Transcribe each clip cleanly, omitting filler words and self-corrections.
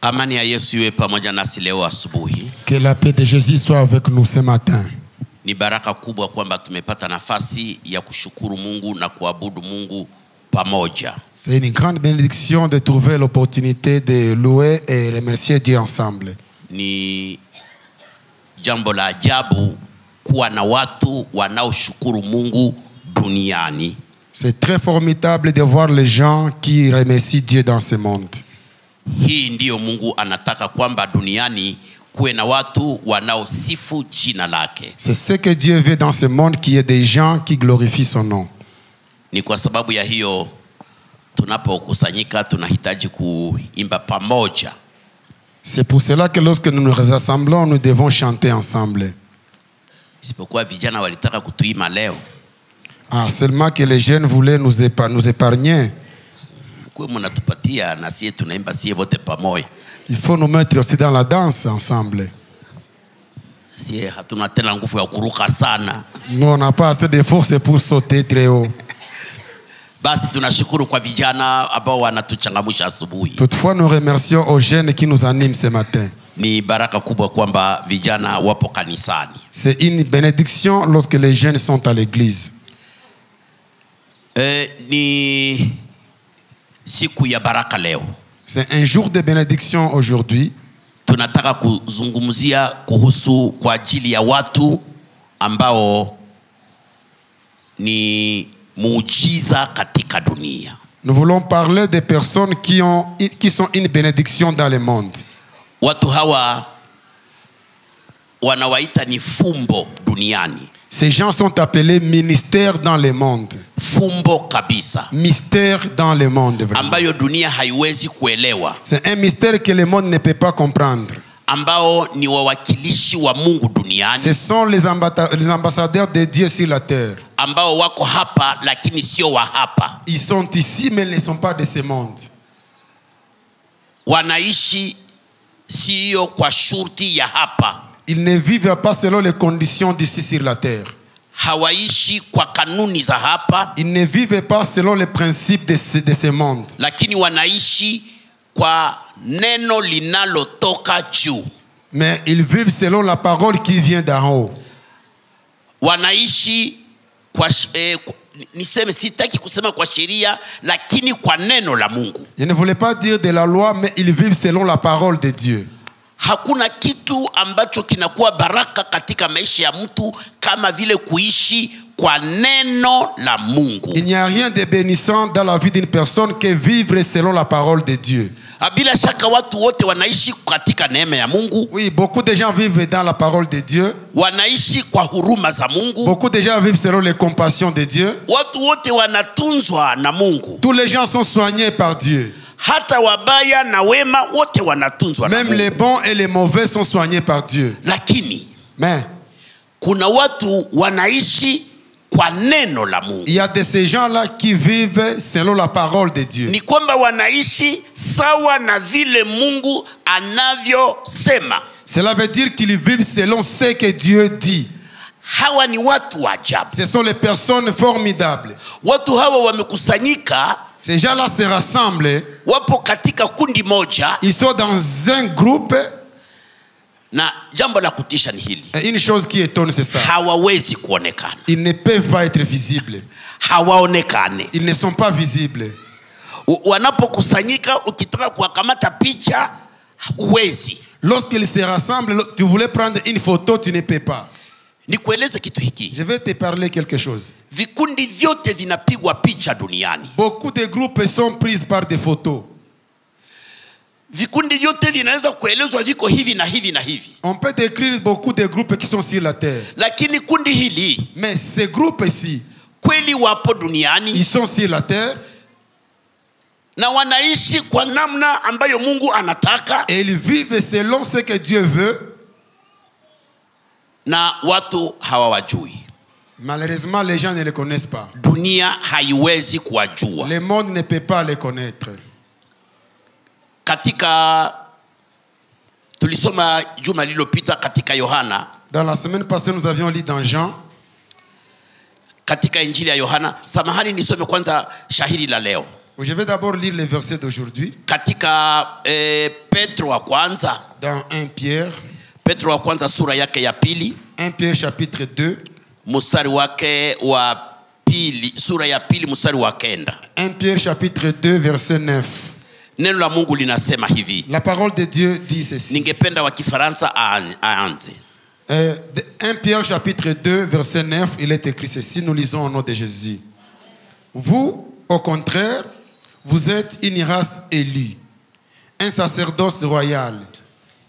Amani ya Yesu iwe pamoja nasi leo asubuhi. Que la paix de Jésus soit avec nous ce matin. Ni baraka kubwa kwamba tumepata nafasi ya kushukuru Mungu na kuabudu Mungu pamoja. C'est une grande bénédiction de trouver l'opportunité de louer et remercier Dieu ensemble. Ni jambo la ajabu kuwa na watu wanaoshukuru Mungu duniani. C'est très formidable de voir les gens qui remercient Dieu dans ce monde. Hii ndiyo Mungu anataka kwamba duniani kuwe na watu wanaosifu jina lake. C'est ce que Dieu veut dans ce monde, qu'il y ait des gens qui glorifient son nom. Ni kwa sababu ya hiyo tunapokusanyika tunahitaji kuimba pamoja. C'est pour cela que lorsque nous nous rassemblons, nous devons chanter ensemble. Isipokuwa vijana walitaka kutuima leo. Seulement que les jeunes voulaient nous épargner. Il faut nous mettre aussi dans la danse ensemble. Nous on n'a pas assez de force pour sauter très haut. Toutefois, nous remercions aux jeunes qui nous animent ce matin. C'est une bénédiction lorsque les jeunes sont à l'église. C'est un jour de bénédiction aujourd'hui. Tunataka kuzungumzia kuhusu kwa ajili ya watu ambao ni muujiza katika dunia. Nous voulons parler des personnes qui sont une bénédiction dans le monde. Watu hawa wanawaita ni fumbo duniani. Ces gens sont appelés ministères dans le monde. Fumbo kabisa. Mystère dans le monde. Ambayo dunia haiwezi kuelewa. C'est un mystère que le monde ne peut pas comprendre. Ambao ni wawakilishi wa Mungu duniani. Ce sont les ambassadeurs de Dieu sur la terre. Ambao wako hapa lakini sio wa hapa. Ils sont ici mais ils ne sont pas de ce monde. Wanaishi sio kwa shurti ya hapa. Ils ne vivent pas selon les conditions d'ici sur la terre. Hawaishi kwa kanuni za hapa. Ils ne vivent pas selon les principes de ce monde. Lakini wanaishi kwa neno linalotoka juu. Mais ils vivent selon la parole qui vient d'en haut. Wanaishi kwa niseme sitaki kusema kwa sheria lakini kwa neno la Mungu. Je ne voulais pas dire de la loi mais ils vivent selon la parole de Dieu. Hakuna kitu ambacho kinakuwa baraka katika maisha ya mtu kama vile kuishi kwa neno la Mungu. Il n'y a rien de bénissant dans la vie d'une personne que vivre selon la parole de Dieu. Bila shaka watu wote wanaishi katika neema ya Mungu. Oui, beaucoup de gens vivent dans la parole de Dieu. Wanaishi kwa huruma za Mungu. Beaucoup de gens vivent selon les compassions de Dieu. Watu wote wanatunzwa na Mungu. Tous les gens sont soignés par Dieu. Hata wabaya na wema wote wanatunzwa na Mungu. Même les bons et les mauvais sont soignés par Dieu. Lakini mais kuna watu wanaishi kwa neno la Mungu. Il y a de ces gens-là qui vivent selon la parole de Dieu. Ni kwamba wanaishi sawa na vile Mungu anavyosema. Cela veut dire qu'ils vivent selon ce que Dieu dit. Hawa ni watu wa ajabu. Ce sont les personnes formidables. Watu hawa wamekusanyika. Ces gens-là se rassemblent. Wapo katika kundi moja. Ils sont dans un groupe. Na jambo la kutisha ni hili. Une chose qui étonne c'est ça. Hawawezi kuonekana. Ils ne peuvent pas être visibles. Hawaonekane. Ils ne sont pas visibles. Wanapokusanyika ukitaka kuwakamata picha huwezi. Lorsqu'ils se rassemblent, tu voulais prendre une photo, tu ne peux pas. Nikueleze kitu hiki. Je vais te parler quelque chose. Vikundi vyote vinapigwa picha duniani. Beaucoup de groupes sont pris par des photos. Vikundi vyote vinaweza kuelezwa viko hivi na hivi na hivi. On peut décrire beaucoup de groupes qui sont sur la terre. Lakini kundi hili, mais ces groupes ici, kweli wapo duniani. Ils sont sur la terre. Na wanaishi kwa namna ambayo Mungu anataka. Et ils vivent selon ce que Dieu veut. Na watu hawawajui. Malheureusement, les gens ne les connaissent pas. Dunia haiwezi kuwajua. Le monde ne peut pas les connaître. Katika tulisoma juma lililopita katika Yohana. Dans la semaine passée, nous avions lu dans Jean. Katika injili ya Yohana, samahani nisome kwanza shahidi la leo. Je vais d'abord lire les versets d'aujourd'hui. Katika Petro wa kwanza. Dans 1 Pierre. Petro wa kwanza sura yake ya pili. 1 Pierre chapitre 2. Mstari wake wa pili, sura ya pili mstari wa 9. 1 Pierre chapitre 2 verset 9. Neno la Mungu linasema hivi. La parole de Dieu dit ceci. Ningependa wa Kifaransa aanze. 1 Pierre chapitre 2 verset 9, il est écrit ceci, nous lisons au nom de Jésus. Vous, au contraire, vous êtes une race élue, un sacerdoce royal,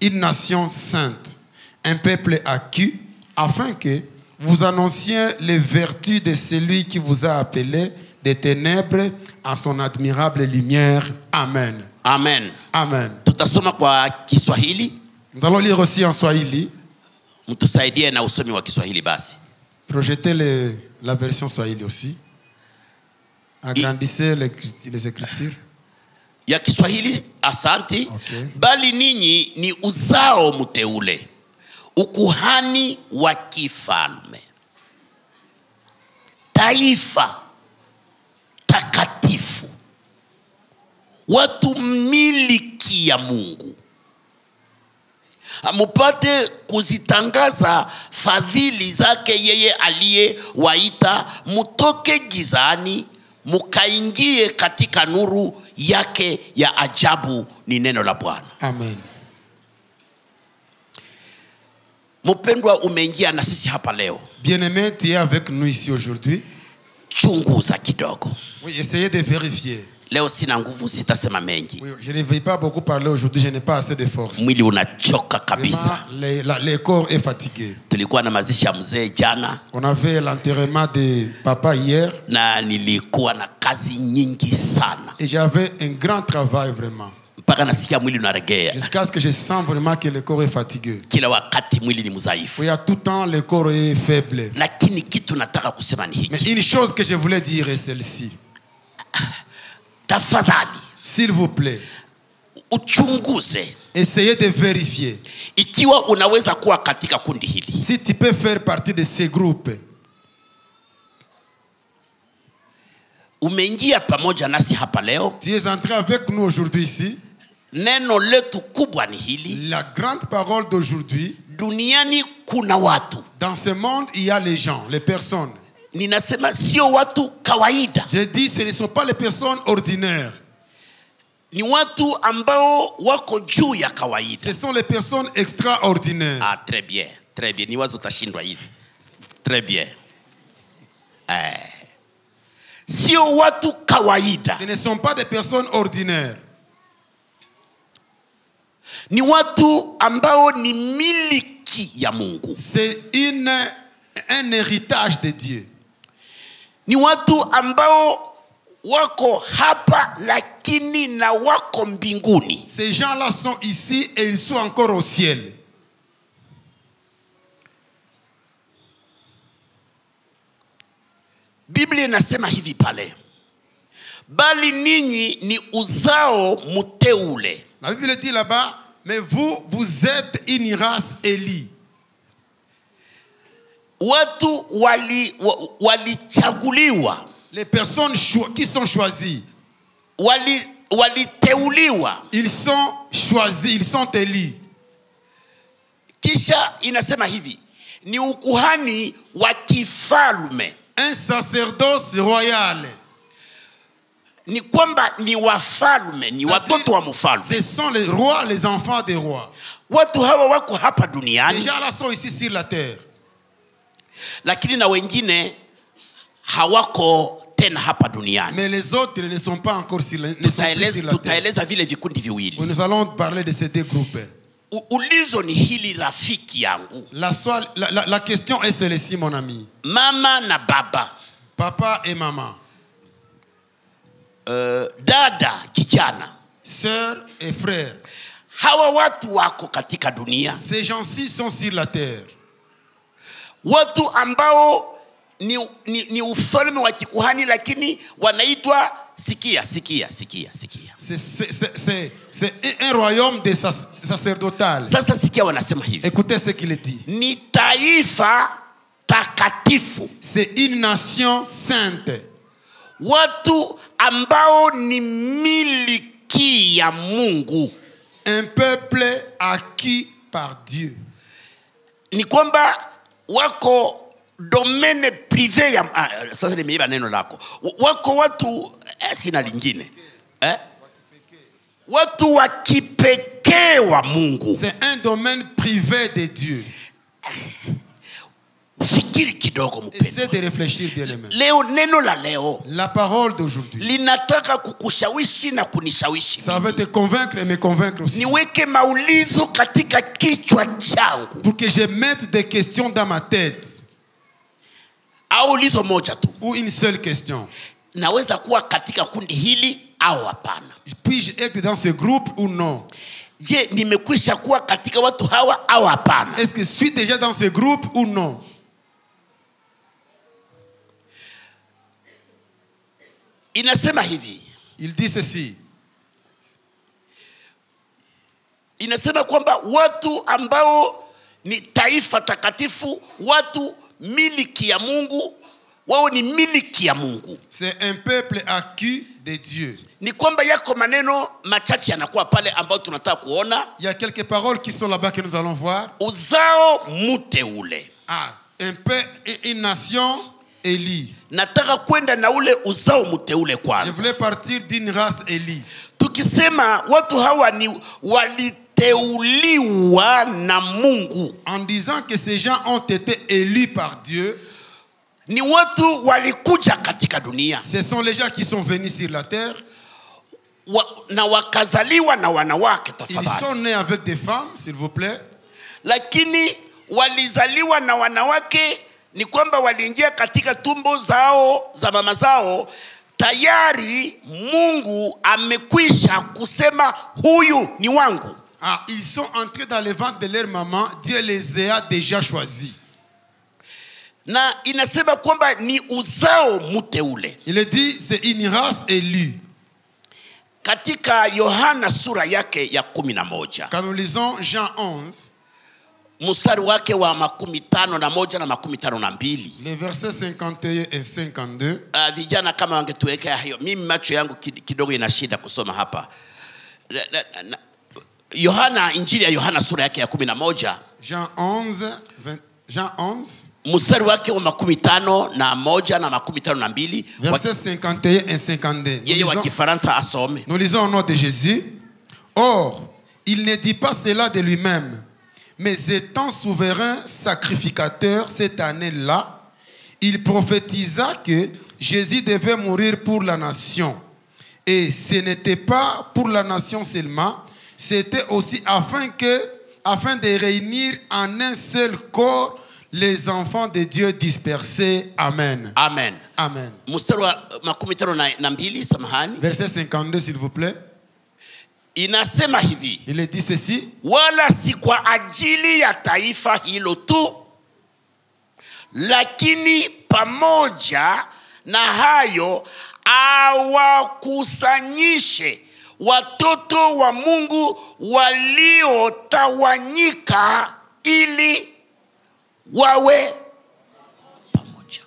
une nation sainte, un peuple acquis, afin que vous annonciez les vertus de celui qui vous a appelé des ténèbres à son admirable lumière. Amen. Amen. Amen. Tutasoma kwa Kiswahili. Nous allons lire aussi en Swahili. Mtusaidie na usomi wa Kiswahili basi. Projetez la version Swahili aussi. Agrandissez les écritures. Ya Kiswahili, asanti. Okay. Bali ninyi ni uzao mteule, ukuhani wa kifalme, taifa takatifu, watu miliki ya Mungu, mupate kuzitangaza fadhili zake yeye aliyewaita mutoke gizani mukaingie katika nuru yake ya ajabu. Ni neno la Bwana. Amen. Mpendwa, umeingia na sisi hapa leo. Bien-aimé, tu es avec nous ici aujourd'hui. Chunguza kidogo. Oui, essayez de vérifier. Leo sina nguvu, sitasema mengi. Oui, je ne vais pas beaucoup parler aujourd'hui, je n'ai pas assez de force. Mwili unachoka kabisa. Le corps est fatigué. Tulikuwa na mazishi ya mzee jana. On avait l'enterrement de papa hier. Na nilikuwa na kazi nyingi sana. Et j'avais un grand travail vraiment. Mpaka nasikia mwili unaregea. Jusqu'à ce que je sens vraiment que le corps est fatigué. Kila wakati mwili ni mzaifu. Oui, à tout temps le corps est faible. Lakini kitu nataka kusema ni hiki. Mais une chose que je voulais dire est celle-ci. Tafadhali, s'il vous plaît, uchunguze. Essayez de vérifier. Ikiwa unaweza kuwa katika kundi hili. Si tu peux faire partie de ces groupes. Umeingia pamoja nasi hapa leo. Tu es entré avec nous aujourd'hui ici. Neno letu kubwa ni hili. La grande parole d'aujourd'hui. Duniani kuna watu. Dans ce monde, il y a les gens, les personnes. Ninasema sio watu kawaida. Je dis, ce ne sont pas les personnes ordinaires. Ni watu ambao wako juu ya kawaida. Ce sont les personnes extraordinaires. Ah, très bien, très bien. Ni wazo utashindwa hivi. Très bien. Sio watu kawaida. Ce ne sont pas des personnes ordinaires. Ni watu ambao ni miliki ya Mungu. C'est un héritage de Dieu. Ni watu ambao wako hapa lakini na wako mbinguni. Ces gens-là sont ici et ils sont encore au ciel. Biblia inasema hivi pale. Bali ninyi ni uzao mteule. La Bible dit là-bas, mais vous êtes une race élue. Watu walichaguliwa. Les personnes qui sont choisies. Waliteuliwa. Ils sont choisis, ils sont élus. Kisha inasema hivi, ni ukuhani wa kifalme. Un sacerdoce royal. Ni kwamba ni wafalme, ni watoto wa mfalme. Ce sont les rois, les enfants des rois. Watu hawa wako hapa duniani. Les gens là sont ici sur la terre. Lakini na wengine hawako tena hapa duniani. Mais les autres ne sont pas encore sur la terre. Tutaeleza vile vikundi viwili. Nous allons parler de ces deux groupes. Ulizo ni hili rafiki yangu. La question est celle-ci, mon ami. Mama na baba. Papa et maman. Dada kijana. Sœur et frère. Hawa watu wako katika dunia. Ces gens-ci sont sur la terre. Watu ambao ni ufalme wa kikuhani lakini wanaitwa sikia. C'est un royaume de sacerdotal. Sasa sikia wanasema hivi. Écoutez ce qu'il dit. Ni taifa takatifu. C'est une nation sainte. Watu ambao ni miliki ya Mungu. Un peuple acquis par Dieu. Ni kwamba wako domaine privé ya sasa nimeiba neno lako. Wako watu sina lingine. Watu wa kipekee wa Mungu. C'est un domaine privé de Dieu. Fikiri kidogo mpendwa. Essaie de réfléchir bien les mains. Leo neno la leo. La parole d'aujourd'hui. Linataka kukushawishi na kunishawishi. Ça va te convaincre et me convaincre aussi. Niweke maulizo katika kichwa changu. Pour que je mette des questions dans ma tête. Au ulizo moja tu. Ou une seule question. Naweza kuwa katika kundi hili au hapana? Puis-je être dans ce groupe ou non? Je, nimekwisha kuwa katika watu hawa au hapana? Est-ce que je suis déjà dans ce groupe ou non? Inasema hivi. Il dit ceci. Inasema kwamba watu ambao ni taifa takatifu, watu miliki ya Mungu, wao ni miliki ya Mungu. C'est un peuple acquis de Dieu. Ni kwamba yako maneno machache yanakuwa pale ambao tunataka kuona. Il y a quelques paroles qui sont là-bas que nous allons voir. Uzao muteule. Un peuple, une nation Élie. Nataka kwenda na ule uzao muteule kwanza. Je voulais partir d'une race Élie. Tukisema watu hawa ni waliteuliwa na Mungu. En disant que ces gens ont été élus par Dieu. Ni watu walikuja katika dunia. Ce sont les gens qui sont venus sur la terre. Na wakazaliwa na wanawake tafadhali. Ils sont nés avec des femmes, s'il vous plaît. Lakini walizaliwa na wanawake ni kwamba waliingia katika tumbo zao za mama zao. Tayari Mungu amekwisha kusema huyu ni wangu. Ils sont entrés dans le ventre de leur maman. Dieu les a déjà choisis. Na inasema kwamba ni uzao muteule. Il dit c'est une race élue. Katika Yohana sura yake ya 11. Quand nous lisons Jean 11, mstari wake wa 51 na 52. Les versets 51 et 52. Vijana kama wangetuwekea hiyo. Mimi macho yangu kidogo ina shida kusoma hapa. Yohana, injili ya Yohana sura yake ya 11. Jean 11, Jean 11. Mstari wake wa 51 na 52. Versets 51 et 52. Nous lisons au nom de Jésus. Or, il ne dit pas cela de lui-même, mais étant souverain sacrificateur cette année-là, il prophétisa que Jésus devait mourir pour la nation. Et ce n'était pas pour la nation seulement, c'était aussi afin de réunir en un seul corps les enfants de Dieu dispersés. Amen. Amen. Amen. Verset 52, s'il vous plaît. Inasema hivi. Il dit ceci. Wala si kwa ajili ya taifa hilo tu, lakini pamoja na hayo awakusanyishe watoto wa Mungu waliotawanyika ili wawe pamoja.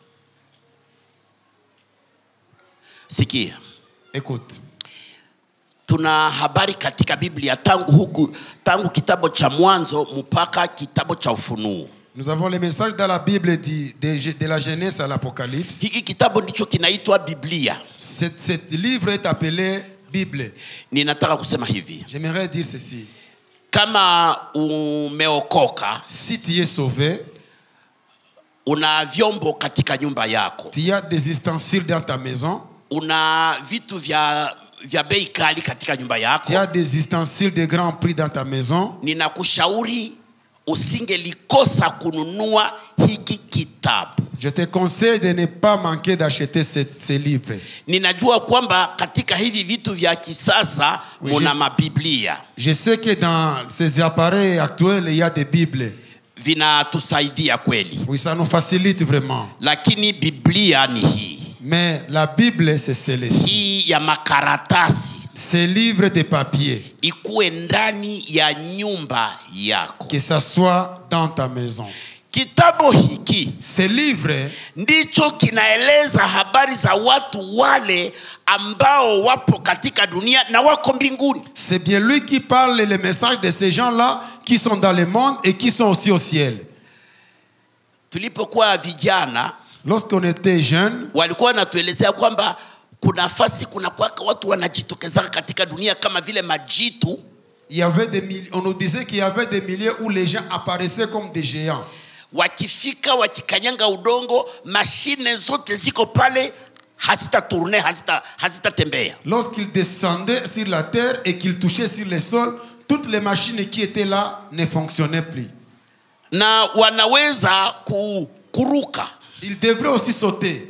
Sikia. Écoute. Tuna habari katika Biblia tangu kitabu cha Mwanzo mpaka kitabu cha Ufunuo. Nous avons les messages dans la Bible de la Genèse à l'Apocalypse. Hiki kitabu ndicho kinaitwa Biblia. Cet livre est appelé Bible. Ninataka kusema hivi. J'aimerais dire ceci. Kama umeokoka, si tu es sauvé, una vyombo katika nyumba yako. Tu as des ustensiles dans ta maison. Una vitu vya bei kali katika nyumba yako. Tu as des ustensiles de grand prix dans ta maison. Ninakushauri usingelikosa kununua hiki kitabu. Je te conseille de ne pas manquer d'acheter ce livre. Ninajua kwamba katika hivi vitu vya kisasa muna mabiblia. Je sais que dans ces appareils actuels il y a des bibles. Vinatusaidia kweli. Oui, ça nous facilite vraiment. Lakini Biblia ni hii. Mais la Bible c'est celle-ci. Hii ya makaratasi. Ces livres de papier. Ikuwe ndani ya nyumba yako. Que ça soit dans ta maison. Kitabu hiki, ce livre, ndicho kinaeleza habari za watu wale ambao wapo katika dunia na wako mbinguni. c'est bien lui qui parle le message de ces gens-là qui sont dans le monde et qui sont aussi au ciel. Tulipokuwa vijana, Lorsqu'on était jeunes, walikuwa wanatuelezea kwamba kuna nafasi, kuna kwaka watu wanajitokeza katika dunia kama vile majitu. il y avait on nous disait qu'il y avait des milieux où les gens apparaissaient comme des géants. Wakifika wakikanyanga udongo, mashine zote ziko pale, hazita tourner, hazita tembea. Lorsqu'ils descendaient sur la terre et qu'ils touchaient sur le sol, toutes les machines qui étaient là ne fonctionnaient plus. Na wanaweza kuruka. Ils devraient aussi sauter.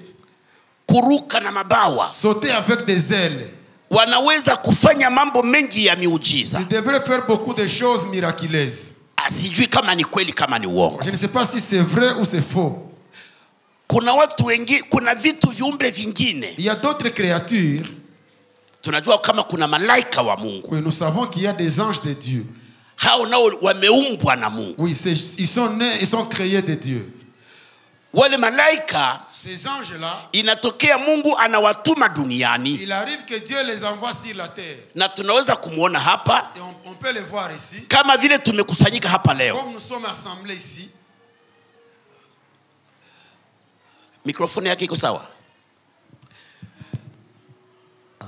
Kuruka na mabawa. Sauter avec des ailes. Wanaweza kufanya mambo mengi ya miujiza. Ils devraient faire beaucoup de choses miraculeuses. Asijui kama ni kweli kama ni uongo. Je ne sais pas si c'est vrai ou c'est faux. Kuna watu wengi, kuna vitu viumbe vingine. Il y a d'autres créatures. Tunajua kama kuna malaika wa Mungu. Oui, nous savons qu'il y a des anges de Dieu. Hao nao wameumbwa na Mungu. Oui, ils sont nés, ils sont créés de Dieu. Wale malaika, ces anges-là, inatokea Mungu anawatuma duniani. Il arrive que Dieu les envoie sur la terre. Na tunaweza kumuona hapa. Et on peut les voir ici. Kama vile tumekusanyika hapa leo. Comme nous sommes assemblés ici. Mikrofoni yake iko sawa?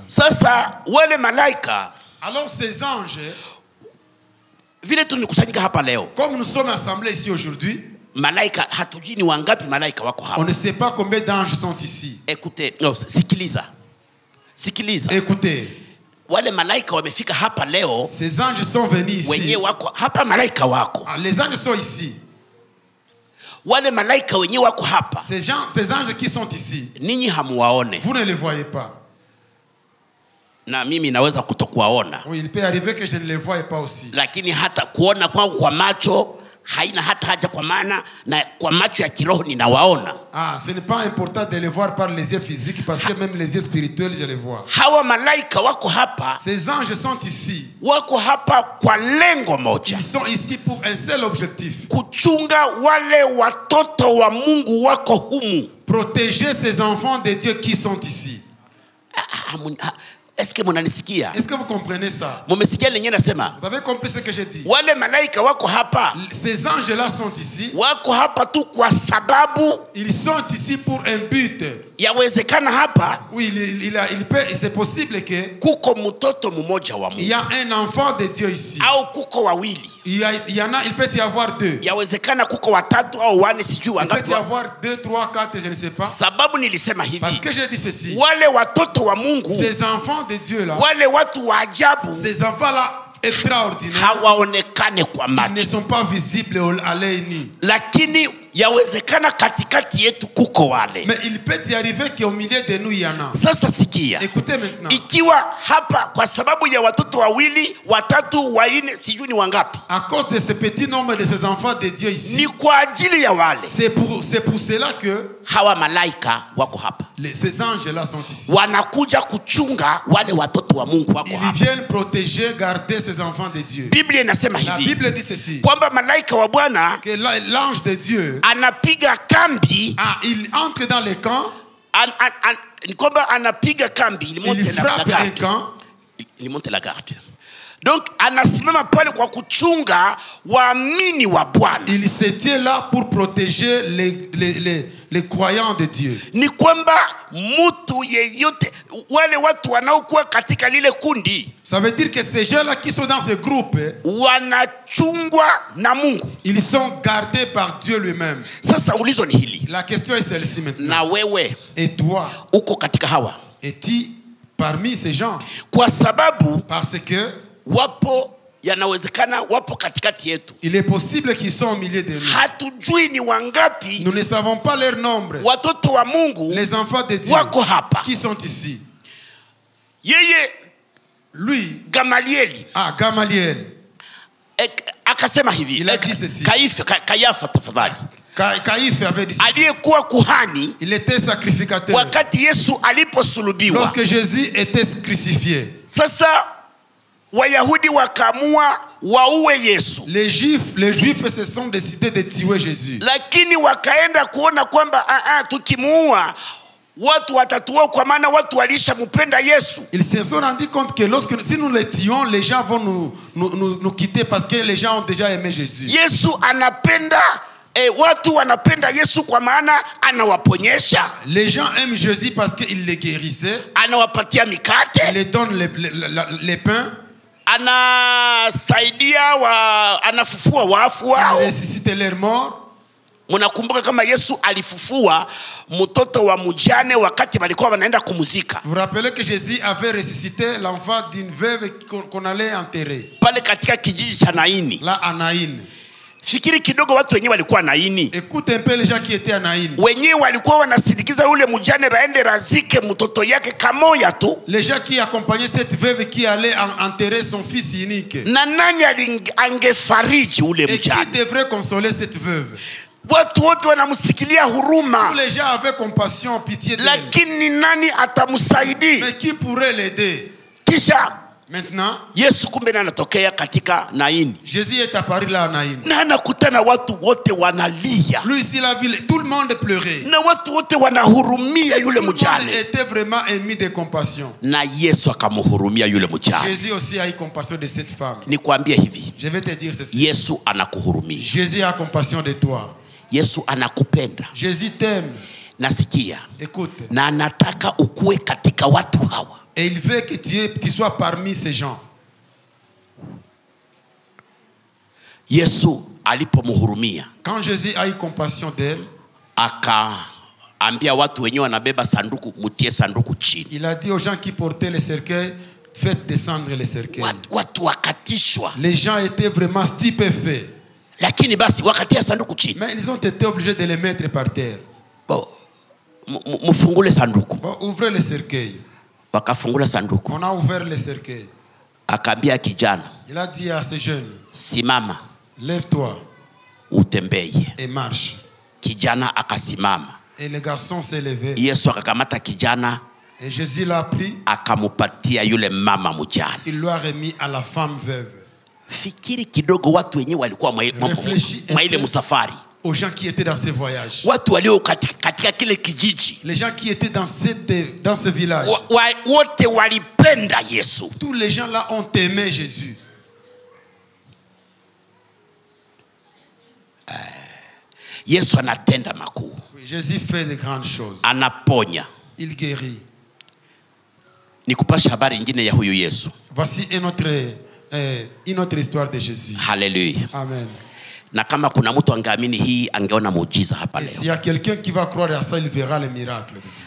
Sasa wale malaika, alors ces anges, vile tumekusanyika hapa leo, comme nous sommes assemblés ici aujourd'hui, malaika hatujui ni wangapi malaika wako hapa. on ne sait pas combien d'anges sont ici. Écoutez, no, sikiliza. Écoutez, wale malaika wamefika hapa leo. ces anges sont venus ici. Wenye wako hapa, malaika wako. Les anges sont ici. Wale malaika wenye wako hapa, ces anges qui sont ici, ninyi hamuwaone. vous ne les voyez pas. Na mimi naweza kutokuwaona. Oui, il peut arriver que je ne les voie pas aussi. Lakini hata kuona kwangu kwa macho haina hata haja, kwa maana na kwa macho ya kiroho ninawaona. Ah, ce n'est pas important de les voir par les yeux physiques parce que même les yeux spirituels je les vois. Hawa malaika wako hapa. Ces anges sont ici. Wako hapa kwa lengo moja. Ils sont ici pour un seul objectif. Kuchunga wale watoto wa Mungu wako humu. Protéger ces enfants de Dieu qui sont ici. Est-ce que mnanisikia? Est-ce que vous comprenez ça? Mumesikia nenye nasema? Vous avez compris ce que j'ai dit? Wale malaika wako hapa. Ces anges-là sont ici. Wako hapa tu kwa sababu ils sont ici pour un but. Yawezekana hapa. Oui, c'est possible que kuko mtoto mmoja wa Mungu. Il y a un enfant de Dieu ici. Au kuko wawili. Il peut y avoir deux. Yawezekana kuko watatu au wane, sijui wangapi. Il peut y avoir 2, 3, 4, je ne sais pas. Sababu nilisema hivi. Parce que j'ai dit ceci. Wale watoto wa Mungu. Ces enfants de Dieu là. Wale watu wa ajabu. Ces enfants là extraordinaires. Hawaonekane kwa macho. Ils ne sont pas visibles à l'œil nu. Lakini yawezekana katikati yetu kuko wale. Mais il peut y arriver qu'au milieu de nous il y en a. Sasa sikia. Écoutez maintenant. Ikiwa hapa kwa sababu ya watoto wawili, watatu, waine, sijui ni wangapi. À cause de ce petit nombre de ces enfants de Dieu ici. Ni kwa ajili ya wale. C'est pour cela que hawa malaika wako hapa. Ces anges là sont ici. Wanakuja kuchunga wale watoto wa Mungu wako hapa. Ils viennent protéger, garder ces enfants de Dieu. Biblia inasema hivi. La Bible dit ceci. Kwamba malaika wa Bwana, que l'ange de Dieu anapiga kambi. Il entre dans les camps. Kwamba anapiga kambi, il frappe un camp. Il monte la garde. Donc anasimama pale kwa kuchunga waamini wa Bwana. Il se tient là pour protéger les croyants de Dieu. Ni kwamba mtu yeyote, wale watu wanaokuwa katika lile kundi, ça veut dire que ces gens-là qui sont dans ce groupe, wanachungwa na Mungu. Ils sont gardés par Dieu lui-même. Sasa ulizo ni hili. La question est celle-ci maintenant. Na wewe, et toi, uko katika hawa? Es-tu parmi ces gens? Kwa sababu parce que wapo, yanawezekana wapo katikati yetu. Il est possible qu'ils sont au milieu de nous. Hatujui ni wangapi. Nous ne savons pas leur nombre. Watoto wa Mungu, les enfants de Dieu wako hapa, qui sont ici. Yeye, lui, Gamalieli. Gamaliel. Akasema hivi. Il a dit ceci. Kayafa tafadhali. Kaïphe avait dit ceci. Aliyekuwa kuhani, il était sacrificateur. wakati Yesu aliposulubiwa. Lorsque Jésus était crucifié. Sasa Wayahudi wakaamua waue Yesu. Les Juifs se sont décidés de tuer Jésus. Lakini wakaenda kuona kwamba tukimuua watu watatuua kwa maana watu walishampenda Yesu. Ils se sont rendus compte que si nous les tuons, les gens vont nous quitter parce que les gens ont déjà aimé Jésus. Yesu anapenda watu wanapenda Yesu kwa maana anawaponyesha. Les gens aiment Jésus parce qu'il les guérissait. Anawapatia mikate. Il les donne les pains. Anasaidia anafufua wafu wao. Il ressuscite leurs morts. Mnakumbuka kama Yesu alifufua mtoto wa mjane wakati walikuwa wanaenda kumuzika. Vous rappelez que Jésus avait ressuscité l'enfant d'une veuve qu'on allait enterrer. Pale katika kijiji cha Naini. Là à Naïn. Fikiri kidogo watu wenyewe walikuwa Naini. Écoute un peu les gens qui étaient à Naïn. Wenyewe walikuwa wanasindikiza yule mjane baende razike mtoto yake kamoya tu. Les gens qui accompagnaient cette veuve qui allait enterrer son fils unique. Na nani angefariji ule mjane? Et qui devrait consoler cette veuve? Watu wote wanamsikilia huruma. Tous les gens avaient compassion, pitié d'elle. Lakini nani atamsaidi? Mais qui pourrait l'aider? Kisha maintenant Yesu kumbe anatokea katika Naini. Jésus est apparu là à Naïn. Na anakutana watu wote wanalia. Lui ici la ville, tout le monde pleurait. Na watu wote wanahurumia yule mjane. Tout le monde était vraiment ému de compassion. Na Yesu akamhurumia yule mjane. Jésus aussi a eu compassion de cette femme. Nikwambie hivi. Je vais te dire ceci. Yesu anakuhurumia. Jésus a compassion de toi. Yesu anakupenda. Jésus t'aime. Nasikia. Écoute. Na anataka ukue katika watu hawa. Et il veut que tu sois parmi ces gens. Yesu alipomhurumia. Quand Jésus a eu compassion d'elle, akaambia watu wenyewe wanabeba sanduku, mutie sanduku chini. Il a dit aux gens qui portaient les cercueils, faites descendre les cercueils. Watu wakatishwa. Les gens étaient vraiment stupéfaits. Lakini basi wakatia sanduku chini. Mais ils ont été obligés de les mettre par terre. Bon, mufungule sanduku. Bon, ouvrez les cercueils. Wakafungula sanduku. On a ouvert les cercueils. Akaambia kijana. Il a dit à ces jeunes, simama. Lève-toi. Utembeye. Et marche. Kijana akasimama. Et le garçon s'est levé. Yesu akakamata kijana. Et Jésus l'a pris. Akamupatia yule mama mjane. Il lui a remis à la femme veuve. Fikiri kidogo watu wenyewe walikuwa mwa ile msafari. Aux gens qui étaient dans ce voyage. Watu walio katika kile kijiji. Les gens qui étaient dans ce village. Wote walipenda Yesu. Tous les gens là ont aimé Jésus. Yesu anatenda makuu. Oui, Jésus fait de grandes choses. Anaponya. Il guérit. Nikupasha habari nyingine ya huyu Yesu. Voici une autre histoire de Jésus. Hallelujah. Amen. Na kama kuna mtu angeamini hii angeona muujiza hapa leo. S'il y a quelqu'un qui va croire à ça, il verra le miracle de Dieu.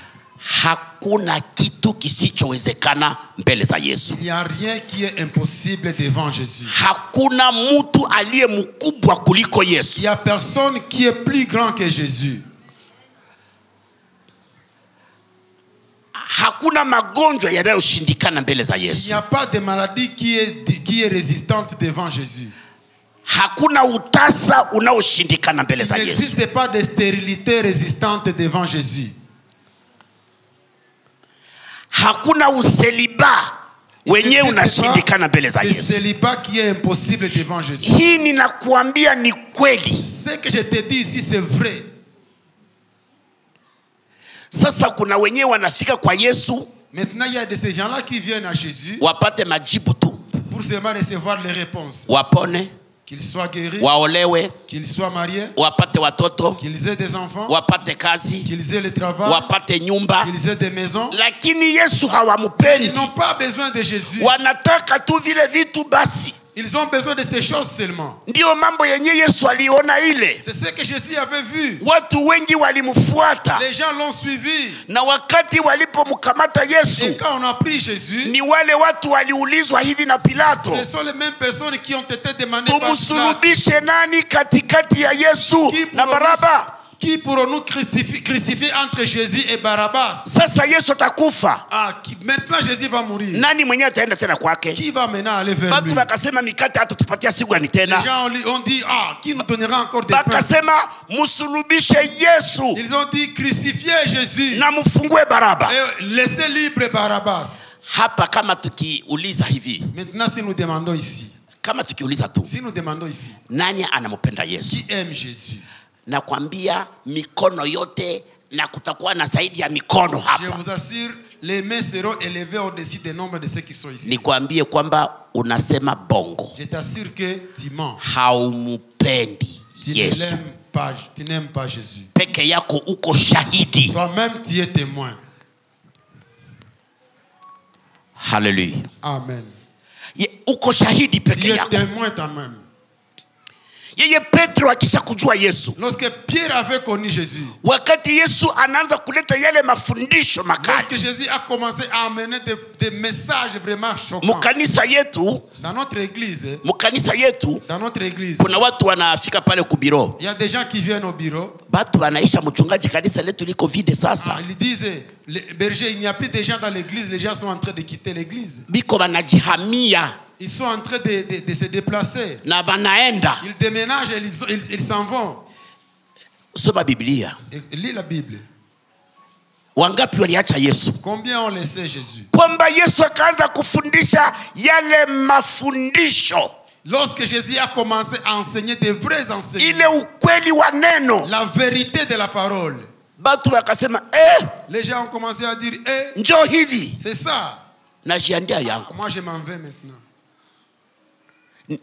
Hakuna kitu kisichowezekana mbele za Yesu. Il n'y a rien qui est impossible devant Jésus. Hakuna mtu aliye mkubwa kuliko Yesu. Il n'y a personne qui est plus grand que Jésus. Hakuna magonjwa yanayoshindikana mbele za Yesu. Il n'y a pas de maladie qui est résistante devant Jésus. Hakuna utasa unaoshindikana mbele za Yesu. Il n'existe pas de stérilité résistante devant Jésus. Hakuna useliba wenyewe unashindikana mbele za Yesu. Le célibat qui est impossible devant Jésus. Hii ninakuambia ni kweli. Ce que je te dis ici c'est vrai. Sasa kuna wenyewe wanafika kwa Yesu. Maintenant il y a de ces gens-là qui viennent à Jésus. Wapate majibu tu. Pour seulement recevoir les réponses. Wapone. Qu'ils soient guéris. Waolewe. Qu'ils soient mariés. Wapate watoto. Qu'ils aient des enfants. Wapate kazi. Qu'ils aient le travail. Wapate nyumba. Qu'ils aient des maisons. Lakini Yesu hawamupendi. Ils n'ont pas besoin de Jésus. Wanataka tu vile vitu basi. Ils ont besoin de ces choses seulement. Ndio mambo yenye Yesu aliona ile. C'est ce que Jésus avait vu. Watu wengi walimfuata. Les gens l'ont suivi. Na wakati walipomkamata Yesu. Et quand on a pris Jésus, ni wale watu waliulizwa hivi na Pilato. Ce sont les mêmes personnes qui ont été demandées par Pilato. Tumsulubishe nani katikati ya Yesu na Baraba? Qui pourront-nous crucifier entre Jésus et Barabbas? Sasa Yesu atakufa. Maintenant Jésus va mourir. Nani mwenye ataenda tena kwake? Qui va maintenant aller vers lui? Watu wakasema mikate hata tupatia siku gani tena? Les gens ont dit qui nous donnera encore des pains? Wakasema musulubishe Yesu. Ils ont dit crucifiez Jésus. Na mfungue Baraba. Et laissez libre Barabbas. Hapa kama tukiuliza hivi. Maintenant si nous demandons ici. Kama tukiuliza tu, Si nous demandons ici, nani anampenda Yesu? qui aime Jésus? Nakwambia mikono yote, na kutakuwa na zaidi ya mikono Je hapa. vous assure, les mains seront élevées au-dessus des nombres de ceux qui sont ici. Nikwambie kwamba unasema bongo. Je t'assure que tu mens. Haumupendi Tu Yesu. n'aimes pas Jésus. Peke yako uko shahidi. Toi-même, tu es témoin. Hallelujah. Amen. Uko shahidi Tu peke es yako. témoin toi-même. Yeye Petro akisha kujua Yesu, Lorsque Pierre avait connu Jésus, wakati Yesu anaanza kuleta yale mafundisho makali lorsque Jésus a commencé à amener des messages vraiment choquants, mukanisa yetu, dans notre église, kuna watu wanafika pale kubiro, il y a des gens qui viennent au bureau. batu wanaisha mchungaji, kanisa letu liko vide sasa. Ils disent, les bergers, il n'y a plus de gens dans l'église, les gens sont en train de quitter l'église. Biko wanajihamia Ils sont en train de se déplacer. na banaenda. Ils déménagent et ils s'en vont. Soma Biblia. Et lis la Bible. Wangapi waliacha Yesu? Combien ont laissé Jésus? Kwamba Yesu akaanza kufundisha yale mafundisho, Lorsque Jésus a commencé à enseigner des vrais enseignements, ile ukweli wa neno, la vérité de la parole, batu wakasema les gens ont commencé à dire, njoo hivi, c'est ça. najiandia yangu, Moi, je m'en vais maintenant.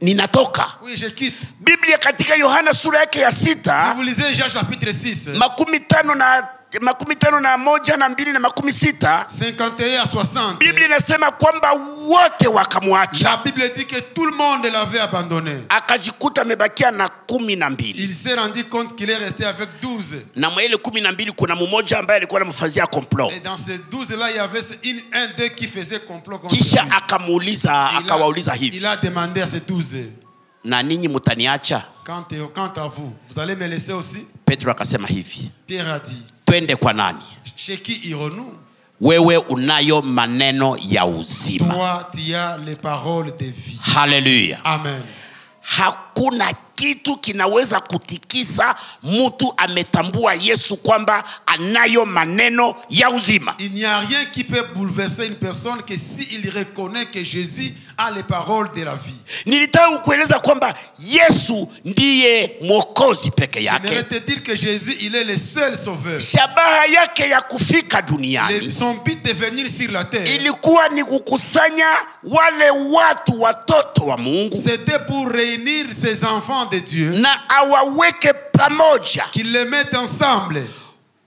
ninatoka. Oui, je quitte. Biblia katika Yohana sura yake ya Si 6 vous lisez Jean chapitre 6, 51 na 2 na 26, 51 à 60, Biblia inasema kwamba wote la wakamwacha, Bible dit que tout le monde l'avait abandonné. akajikuta amebakia na 12. Il s'est rendu compte qu'il est resté avec 12. Na mwa ile 12 kuna mmoja ambaye alikuwa anamfanyia complot. Et dans ces 12-là, il y avait un d'eux qui faisait complot contre lui. Kisha akawauliza hivi, Il a demandé à ces 12, na ninyi mutaniacha? quant à vous, vous allez me laisser aussi? Petro akasema hivi, Pierre a dit, twende kwa nani? chez qui irons-nous? Wewe unayo maneno ya uzima. Toi, tu as les paroles de vie. Hallelujah. Amen. Hakuna kitu kinaweza kutikisa mtu ametambua Yesu kwamba anayo maneno ya uzima. Il n'y a rien qui peut bouleverser une personne que s'il reconnaît que Jésus a les paroles de la vie. Nilitaka kueleza kwamba Yesu ndiye mwokozi peke J'aimerais yake. te dire que Jésus, il est le seul sauveur. Shabaha yake ya kufika duniani Son but de venir sur la terre, ilikuwa ni kukusanya wale watu, watoto wa Mungu, c'était pour réunir ses enfants de Dieu, na awaweke pamoja, qu'il les mette ensemble,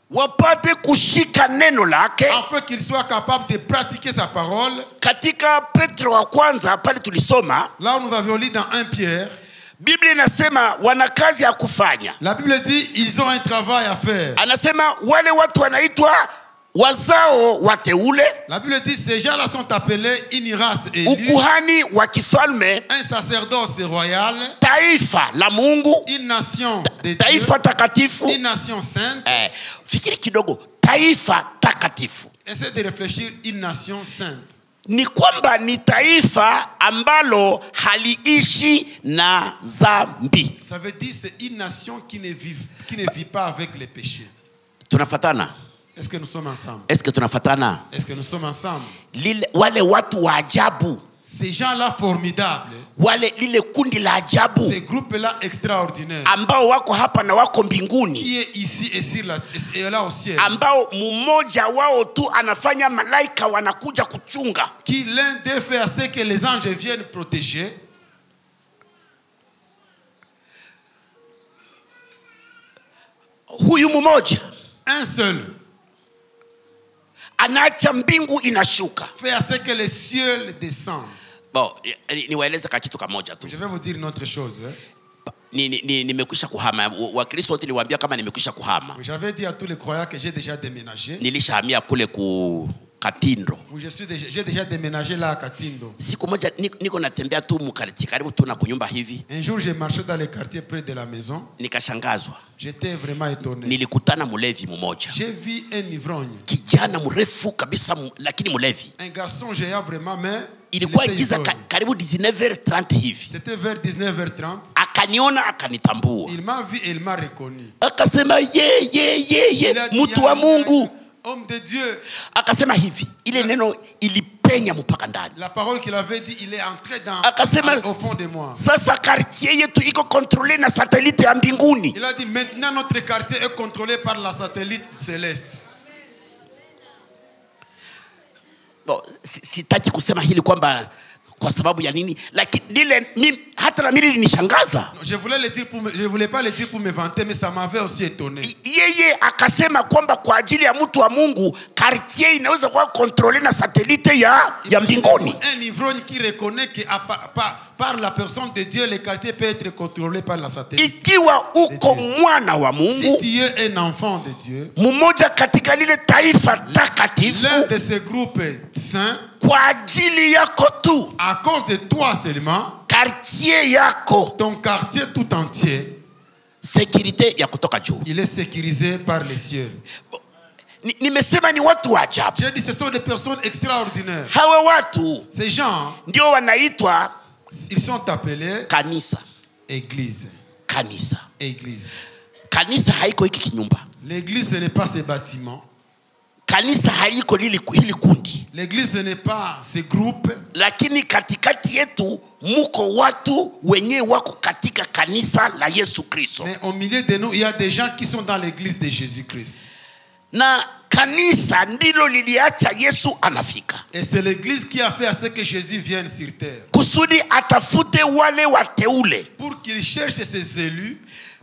wapate kushika neno lake. afin qu'ils soient capables de pratiquer sa parole. Katika Petro wa kwanza pale tulisoma, Là où nous avions lu dans 1 Pierre, Biblia inasema wana kazi ya kufanya. la Bible dit ils ont un travail à faire. Anasema wale watu wanaitwa wazao wateule, La Bible dit ces gens-là sont appelés une race élue, ukuhani wa kifalme, un sacerdoce royal, taifa la Mungu, une nation de Dieu, taifa takatifu. une nation sainte. Fikiri kidogo, taifa takatifu Essaie de réfléchir, une nation sainte. ni kwamba ni taifa ambalo haliishi na dhambi. Ça veut dire c'est une nation qui ne vit pas avec les péchés. Tunafatana? Est-ce que nous sommes ensemble? Est-ce que tunafatana? Est-ce que nous sommes ensemble? Wale watu wa ajabu, Ces gens-là formidables, lile kundi la ajabu ces groupes-là extraordinaires, ambao wako hapa na wako mbinguni, qui est ici et là au ciel, ambao mmoja wao tu anafanya malaika wanakuja kuchunga. qui l'un d'eux fait à ce que les anges viennent protéger. Huyu mmoja Un seul anaacha mbingu inashuka. fait à ce que les cieux descendent. Bon, niwaeleze ka kitu kamoja tu. Je vais vous dire une autre chose. Nimekwisha kuhama. Wakristo wote niliwaambia kama nimekwisha kuhama. J'avais dit à tous les croyants que j'ai déjà déménagé. Nilishahamia kule ku Katindo. Oui, j'ai déjà déménagé là à Katindo. Siku moja niko natembea tu mkariti karibu tu na kunyumba hivi. Un jour, j'ai marché dans les quartiers près de la maison. Nikashangazwa. J'étais vraiment étonné. Nilikutana mulevi mmoja. J'ai vu un ivrogne. Kijana mrefu kabisa lakini mulevi. Un garçon géant vraiment, mais ilikuwa giza karibu 19h30 hivi. C'était vers 19h30. Akaniona akanitambua. Il m'a vu et il m'a reconnu. Akasema ye mtu wa Mungu. Homme de Dieu. Akasema hivi, ile neno ilipenya inapenya mpaka ndani. La parole qu'il avait dit, il est entré Akasema au fond de moi. sasa quartier yetu iko contrôlé na satellite ya mbinguni. Il a dit maintenant notre quartier est contrôlé par la satellite céleste. Bon, sitaki kusema hili kwamba kwa sababu ya nini, lakini lile hata na mimi linishangaza. Je voulais pas le dire pour me vanter, mais ça m'avait aussi étonné. Yeye akasema kwamba kwa ajili ya mtu wa Mungu quartier inaweza kuwa contrôlé na satellite ya mbinguni. Un ivrogne qui reconnaît que par la personne de Dieu, le quartier peut être contrôlé par la satellite. Ikiwa uko mwana wa Mungu, si tu es un enfant de Dieu, mmoja katika lile taifa takatifu, l'un de ces groupes saints, kwa ajili yako tu, à cause de toi seulement, quartier yako, ton quartier tout entier, sécurité ya kutoka juu, il est sécurisé par les cieux. Nimesema ni watu wa ajabu. J'ai dit ce sont des personnes extraordinaires. Hawa watu, ces gens, ndio wanaitwa, ils sont appelés kanisa. Église. Kanisa. Église. Kanisa haiko hiki kinyumba. L'église ce n'est pas ce bâtiment. Kanisa haliko hili kundi. L'église ce n'est pas ce groupe. Lakini katikati yetu muko watu wenye wako katika kanisa la Yesu Kristo. Mais au milieu de nous, il y a des gens qui sont dans l'église de Jésus-Christ. Na kanisa ndilo liliacha Yesu anafika. Et c'est l'église qui a fait à ce que Jésus vienne sur terre. Kusudi atafute wale wateule. Pour qu'il cherche ses élus.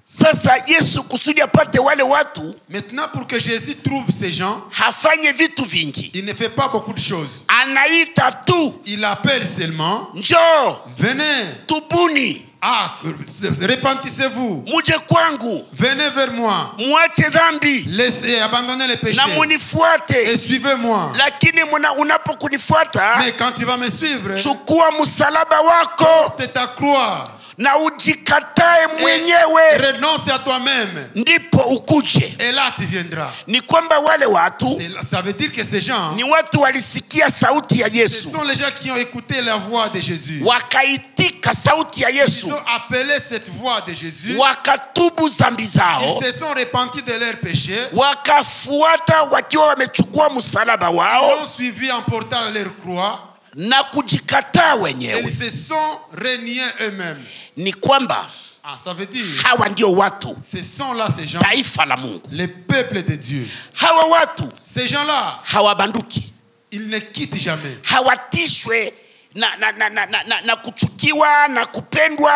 Sasa Yesu kusudi apate wale watu. Maintenant pour que Jésus trouve ces gens, hafanye vitu vingi. Il ne fait pas beaucoup de choses. Anaita tu. Il appelle seulement. Njoo. Venez. Tubuni. Ah, repentissez-vous. Muje kwangu. Venez vers moi. Muache dhambi. Laissez, abandonnez les péchés. Na munifuate. Et suivez-moi. Lakini unapokunifuata, mais quand tu vas me suivre, chukua msalaba wako. Porte ta croix. Na ujikatae mwenyewe. Renonce à toi-même. Ndipo ukuje. Et là tu viendras. Ni kwamba wale watu, ça veut dire que ces gens, ni watu walisikia sauti ya Yesu. Ce sont les gens qui ont écouté la voix de Jésus. Wakaitika sauti ya Yesu. Ils ont appelé cette voix de Jésus. Wakatubu zambi zao. Ils se sont repentis de leurs péchés. Wakafuata wakiwa wamechukua msalaba wao. Ils ont suivi en portant leur croix. Na kujikataa wenyewe. Ils se sont reniés eux-mêmes. Ni kwamba, ça veut dire, hawa ndio watu, ce sont là ces gens, taifa la Mungu, le peuple de Dieu. Hawa watu, ces gens-là, hawabanduki, ils ne quittent jamais. Hawatishwe na kuchukiwa, na kupendwa,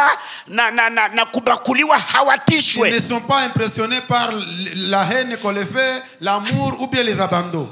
na kubakuliwa, hawatishwe. Ils ne sont pas impressionnés par la haine qu'on les fait, l'amour ou bien les abandons.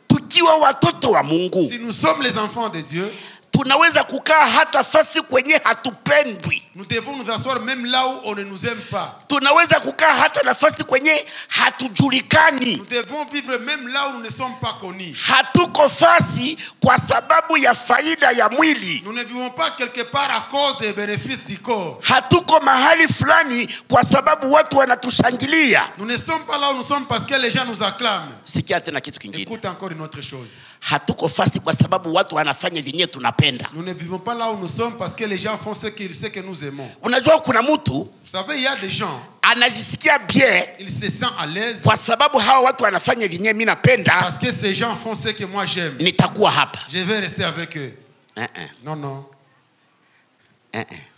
Tukiwa watoto wa Mungu, si nous sommes les enfants de Dieu, tunaweza kukaa hata fasi kwenye hatupendwi. Nous devons nous asseoir même là où on ne nous aime pas. Tunaweza kukaa hata nafasi kwenye hatujulikani. Nous devons vivre même là où nous ne sommes pas connus. Hatuko fasi kwa sababu ya faida ya mwili. Nous ne vivons pas quelque part à cause des bénéfices du corps. Hatuko mahali fulani kwa sababu watu wanatushangilia. Nous ne sommes pas là où nous sommes parce que les gens nous acclament. Sikia tena kitu kingine. Écoute encore une autre chose. Hatuko fasi kwa sababu watu wanafanya vinye tunapenda. Nous ne vivons pas là où nous sommes parce que les gens font ce que nous aimons. Unajua kuna mtu, vous savez, il y a des gens, anajisikia bien, il se sent à l'aise kwa sababu hawa watu wanafanya vinye mimi napenda, parce que ces gens font ce que moi j'aime. Nitakuwa hapa. Je vais rester avec eux. Non.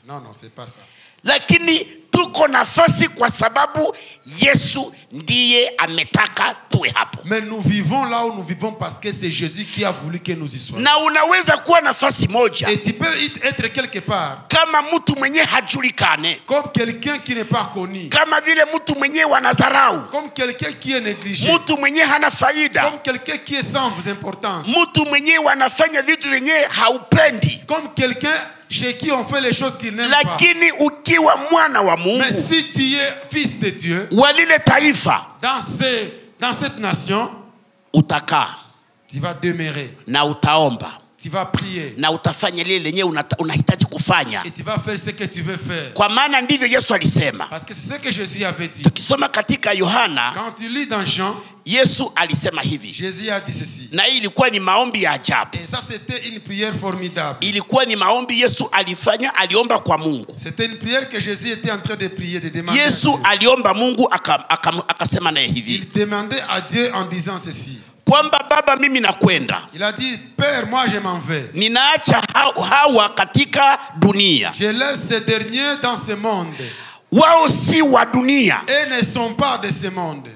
Non, c'est pas ça. Lakini tuko nafasi kwa sababu Yesu ndiye ametaka tuwe hapo. Mais nous vivons là où nous vivons parce que c'est Jésus qui a voulu que nous y soyons. Na unaweza kuwa nafasi moja. Et tu peux être quelque part. Kama mtu mwenye hajulikane. Comme quelqu'un qui n'est pas connu. Kama vile mtu mwenye wanadharau. Comme quelqu'un qui est négligé. Mtu mwenye hana faida. Comme quelqu'un qui est sans importance. Mtu mwenye wanafanya vitu vyenye haupendi. Comme quelqu'un chez qui on fait les choses qu'il n'aime pas. Lakini ukiwa mwana wa Mungu, mais si tu es fils de Dieu, walile taifa, dans cette nation, utakaa, tu vas demeurer, na utaomba, tu vas prier, na utafanya lile lenye unahitaji kufanya, et tu vas faire ce que tu veux faire. Kwa maana ndivyo Yesu alisema. Parce que c'est ce que Jésus avait dit. Tukisoma katika Yohana, quand tu lis dans Jean, Yesu alisema hivi. Jésus a dit ceci. Na hii ilikuwa ni maombi ya ajabu. Et ça c'était une prière formidable. Ilikuwa ni maombi Yesu alifanya, aliomba kwa Mungu. C'était une prière que Jésus était en train de prier, de demander. Yesu aliomba Mungu akasema naye hivi. Il demandait à Dieu en disant ceci. kwamba baba mimi nakwenda. Il a dit, Père, moi je m'en vais. Ninaacha hawa katika dunia. Je laisse ces derniers dans ce monde. Wao si wa dunia. Et ne sont pas de ce monde.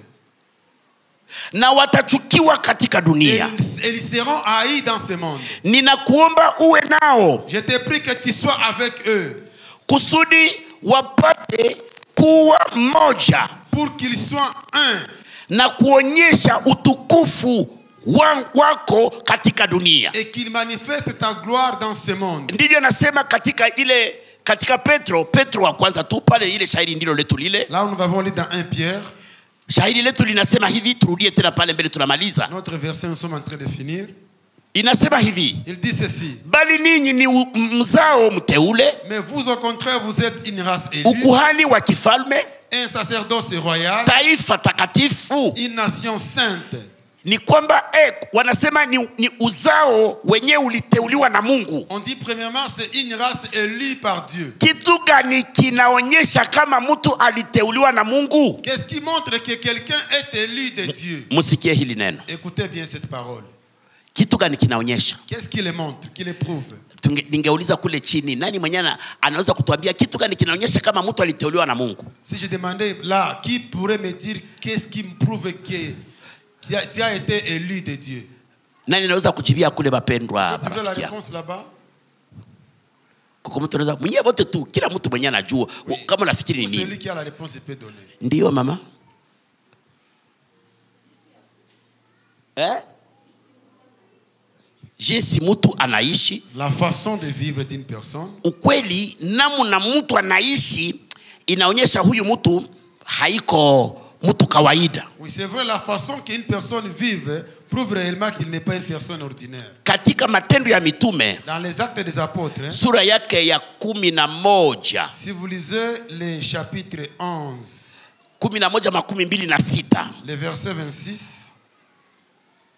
Na watachukiwa katika dunia. Ils seront haïs dans ce monde. Ninakuomba uwe nao. Je te prie que tu sois avec eux. Kusudi wapate kuwa moja. Pour qu'ils soient un. Na kuonyesha utukufu wako katika dunia. Et qu'ils manifestent ta gloire dans ce monde. Ndivyo nasema katika Petro wa kwanza tu pale, ile shairi ndilo letu lile. Là où nous avons lu dans 1 Pierre. Shairi letu linasema hivi, turudie tena pale mbele tunamaliza. Notre verset, nous sommes en train de finir. Inasema hivi. Il dit ceci. Bali ninyi ni mzao mteule. Mais vous au contraire, vous êtes une race élue. Ukuhani wa kifalme. Un sacerdoce royal. Taifa takatifu. Une nation sainte. Ni kwamba wanasema ni uzao wenye uliteuliwa na Mungu. On dit premièrement c'est une race élue par Dieu. Kitu gani kinaonyesha kama mtu aliteuliwa na Mungu? Qu'est-ce qui montre que quelqu'un est élu de Dieu? Musikie hili neno. Écoutez bien cette parole. Kitu gani kinaonyesha? Qu'est-ce qui le montre, qui le prouve? Ningeuliza kule chini, nani mwenyewe anaweza kutuambia kitu gani kinaonyesha kama mtu aliteuliwa na Mungu? Si je demandais là, qui pourrait me dire qu'est-ce qui me prouve que tu as été élu de Dieu? Nani anaweza kujibia kule bapendwa Tu veux la barafiki? réponse là-bas? Kwa mtu anaweza mwenyewe wote tu, kila mtu mwenyewe anajua kama nafikiri ni nini. Celui qui a la réponse il peut donner. Ndio mama? Jinsi mtu anaishi, la façon de vivre d'une personne. Ukweli namna mtu anaishi inaonyesha huyu mtu haiko mtu kawaida. Oui, c'est vrai, la façon qu'une personne vive prouve réellement qu'il n'est pas une personne ordinaire. Katika Matendo ya Mitume, dans les Actes des Apôtres, sura yake ya 11, si vous lisez le chapitre 11, 11:26, le verset 26,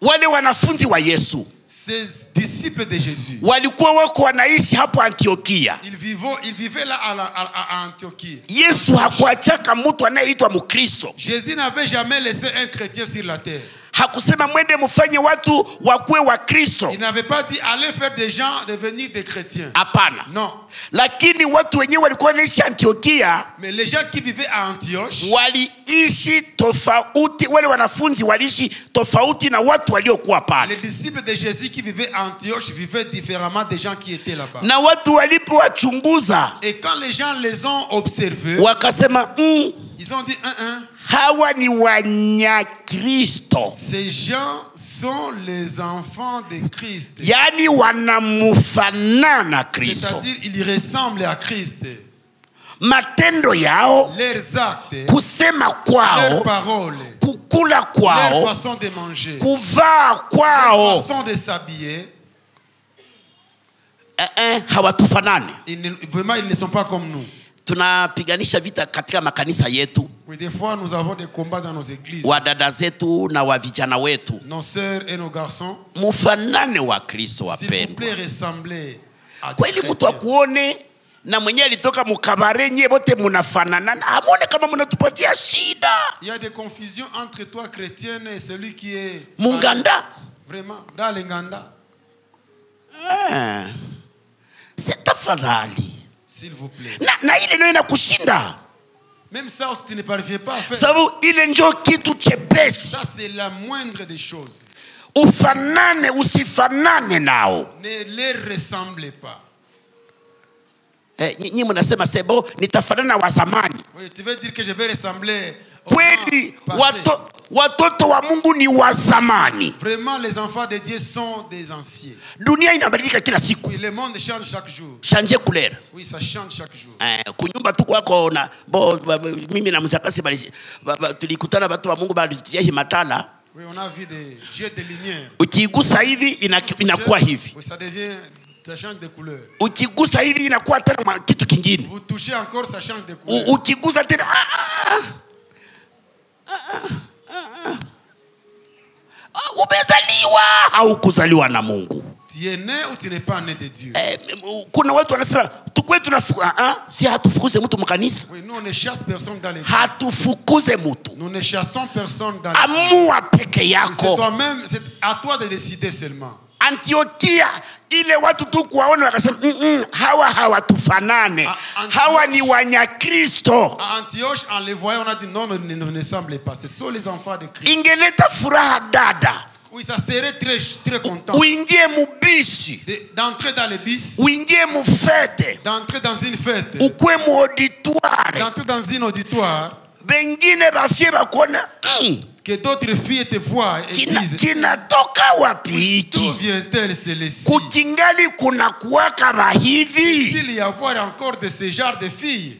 wale wanafunzi wa Yesu, ces disciples de Jésus, walikuwa wako wanaishi hapo Antiokia. Ils vivaient là à Antiochie. Yesu hakuachaka mtu anayeitwa Mkristo. Jésus n'avait jamais laissé un chrétien sur la terre. Hakusema mwende mfanye watu wakuwe wa Kristo. Il n'avait pas dit allez faire des gens devenir des chrétiens. Hapana. Non. Lakini watu wenyewe walikuwa wanaishi Antiokia. Mais les gens qui vivaient à Antioche, waliishi tofauti, wale wanafunzi waliishi tofauti na watu waliokuwa pale. Les disciples de Jésus qui vivaient à Antioche vivaient différemment des gens qui étaient là-bas. Na watu walipowachunguza, et quand les gens les ont observés, wakasema ils ont dit hawa ni Wanyakristo. Ces gens sont les enfants de Christ. Yani wanamufanana Kristo. C'est-à-dire ils ressemblent à Christ. Matendo yao, leurs actes, kusema kwao, leurs paroles, kukula kwao, leur façon de manger, kuvaa kwao, leur façon de s'habiller, hawatufanani. Vraiment ils ne sont pas comme nous. Tunapiganisha vita katika makanisa yetu. Oui, des fois nous avons des combats dans nos églises. Wadada zetu na wa vijana wetu. Nos sœurs et nos garçons. Mufanane wa Kristo wapendwa. S'il vous plaît, ressemblez à kweli mtu akuone na mwenye alitoka mukabare nye bote munafanana, amone kama munatupatia shida. Il y a des confusions entre toi chrétienne et celui qui est Munganda. Vraiment, dans le Nganda. C'est tafadhali. S'il vous plaît. Na ile ndio inakushinda. Même ça, tu ne parviens pas à faire. Sababu ile ndio kitu chepesi. Ça c'est la moindre des choses. Ufanane usifanane nao. Ne les ressemblez pas. Nyinyi mnasema sebo nitafanana wa zamani. Oui, tu veux dire que je vais ressembler kweli watoto wa Mungu ni wa zamani. Vraiment les enfants de Dieu sont des anciens. Dunia inabadilika kila siku. Oui, le monde change chaque jour. Changer couleur. Oui, ça change chaque jour. Kunyumba tu kwako na mimi na mtakasi tulikutana watu wa Mungu balitutia himatala. Oui, on a vu des jeux de lumière. Ukigusa hivi inakuwa hivi. Oui, ça devient, ça change de couleur. Ukigusa hivi inakuwa tena kitu kingine. Vous touchez encore, ça change de couleur. Ukigusa tena umezaliwa au kuzaliwa na Mungu. Tu Tu es né ou tu n'es pas né de Dieu. Kuna watu wanasema tukwe si hatufukuze mtu mkanisa. Oui, nous on ne chasse personne dans l'église. Hatufukuze mtu. Nous ne chassons personne dans l'église. Amua peke yako. C'est toi-même, c'est à toi de décider seulement. Antiokia ile watu tu kuwaona wakasema hawa hawatufanane, hawa ni Wanyakristo. À Antioche, en les voyant, on a dit non, ne semblez pas. Ce sont les enfants de Christ. Ingeleta furaha dada. Oui, ça serait très content. Uingie mubisi. D'entrer dans les bis. Uingie mufete. D'entrer dans une fête. Ukwe mu auditoire. D'entrer dans une auditoire. Bengine bafie bakona Que d'autres filles te voient et disent kinatoka wapi d'où hiki? vient-elle celle-ci? Kukingali kuna kuwaka bahivi. S'il y avoir encore de ce genre de filles.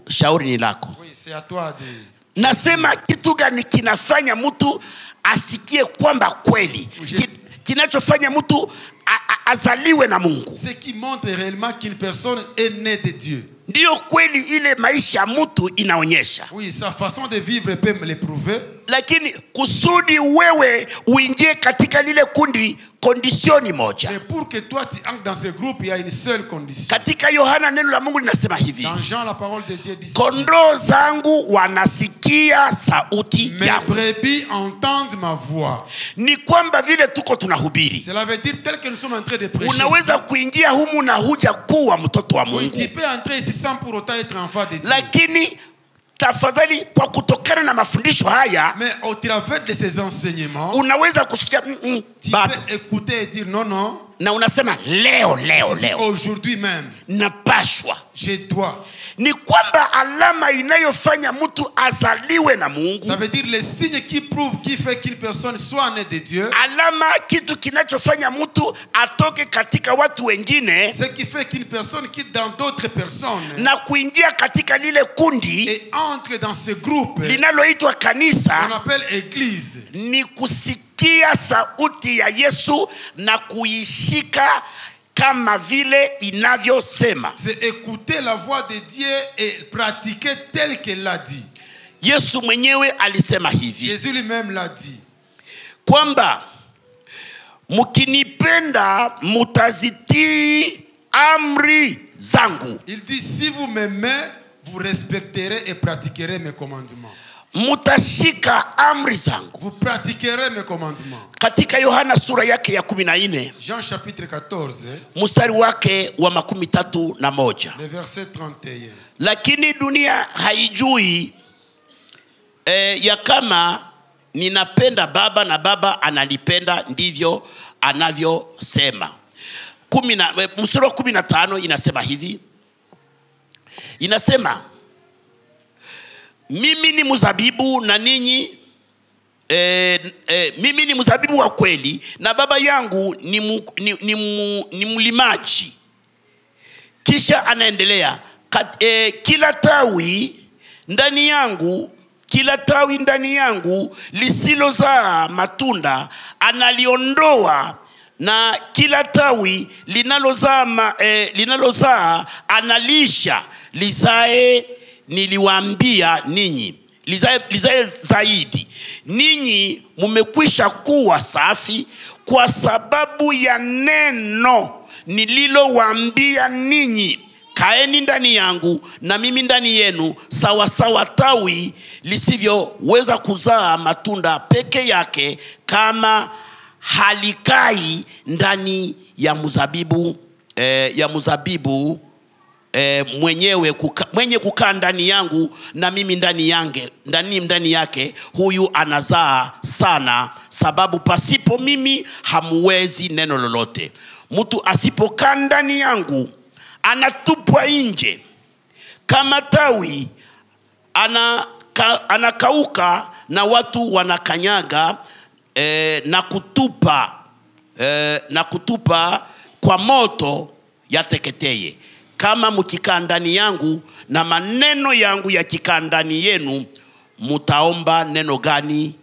Shauri ni lako. Oui, c'est à toi de. Nasema kitu gani kinafanya mtu asikie kwamba kweli kinachofanya mtu azaliwe na Mungu. Ce qui montre réellement qu'une personne est née de Dieu. Ndio kweli ile maisha mtu inaonyesha. Oui, sa façon de vivre peut me le prouver. Lakini kusudi wewe uingie katika lile kundi kondisioni moja. Mais pour que toi tu entres dans ce groupe, il y a une seule condition. Katika Yohana neno la Mungu linasema hivi. Dans Jean la parole de Dieu dit Kondoo zangu wanasikia sauti yangu. Mes brebis entendent ma voix. Ni kwamba vile tuko tunahubiri. Cela veut dire tel que nous sommes en train de prêcher. Unaweza kuingia humu na huja kuwa mtoto wa Mungu. Oui, tu peux entrer ici sans pour autant être enfant de Dieu. Lakini tafadhali kwa kutokana na mafundisho haya, mais au travers de ces enseignements, unaweza kusikia tu peux écouter et dire non. Na unasema leo. Aujourd'hui même. Napashwa. Je dois. Ni kwamba alama inayofanya mtu azaliwe na Mungu. Ça veut dire le signe qui prouve, qui fait qu'une personne soit née de Dieu. Alama kitu kinachofanya mtu atoke katika watu wengine. Ce qui fait qu'une personne quitte dans d'autres personnes. Na kuingia katika lile kundi. Et entre dans ce groupe. Linaloitwa kanisa. On appelle église. Ni kusikia sauti ya Yesu na kuishika kama vile inavyosema. C'est écouter la voix de Dieu et pratiquer tel qu'il l'a dit. Yesu mwenyewe alisema hivi. Jésus lui-même l'a dit. Kwamba mkinipenda mutazitii amri zangu. Il dit si vous m'aimez, vous respecterez et pratiquerez mes commandements. Mutashika amri zangu. Vous pratiquerez mes commandements. Katika Yohana sura yake ya 14. Jean chapitre 14. Mstari wake wa 31. Le verset 31. Lakini dunia haijui ya kama ninapenda Baba na Baba analipenda, ndivyo anavyosema. Mstari wa 15 inasema hivi. Inasema mimi ni mzabibu na ninyi mimi ni mzabibu wa kweli na Baba yangu ni mlimaji. Kisha anaendelea kila tawi ndani yangu lisilozaa matunda analiondoa, na kila tawi linalozaa analisha lizae. Niliwaambia ninyi lizae zaidi. Ninyi mumekwisha kuwa safi kwa sababu ya neno nililowaambia ninyi. Kaeni ndani yangu na mimi ndani yenu, sawa sawa tawi lisivyoweza kuzaa matunda peke yake kama halikai ndani ya mzabibu mwenye kukaa ndani yangu na mimi ndani yake, huyu anazaa sana, sababu pasipo mimi hamuwezi neno lolote. Mtu asipokaa ndani yangu anatupwa nje kama tawi, anakauka na watu wanakanyaga na kutupa kwa moto yateketeye. Kama mkikaa ndani yangu na maneno yangu yakikaa ndani yenu, mutaomba neno gani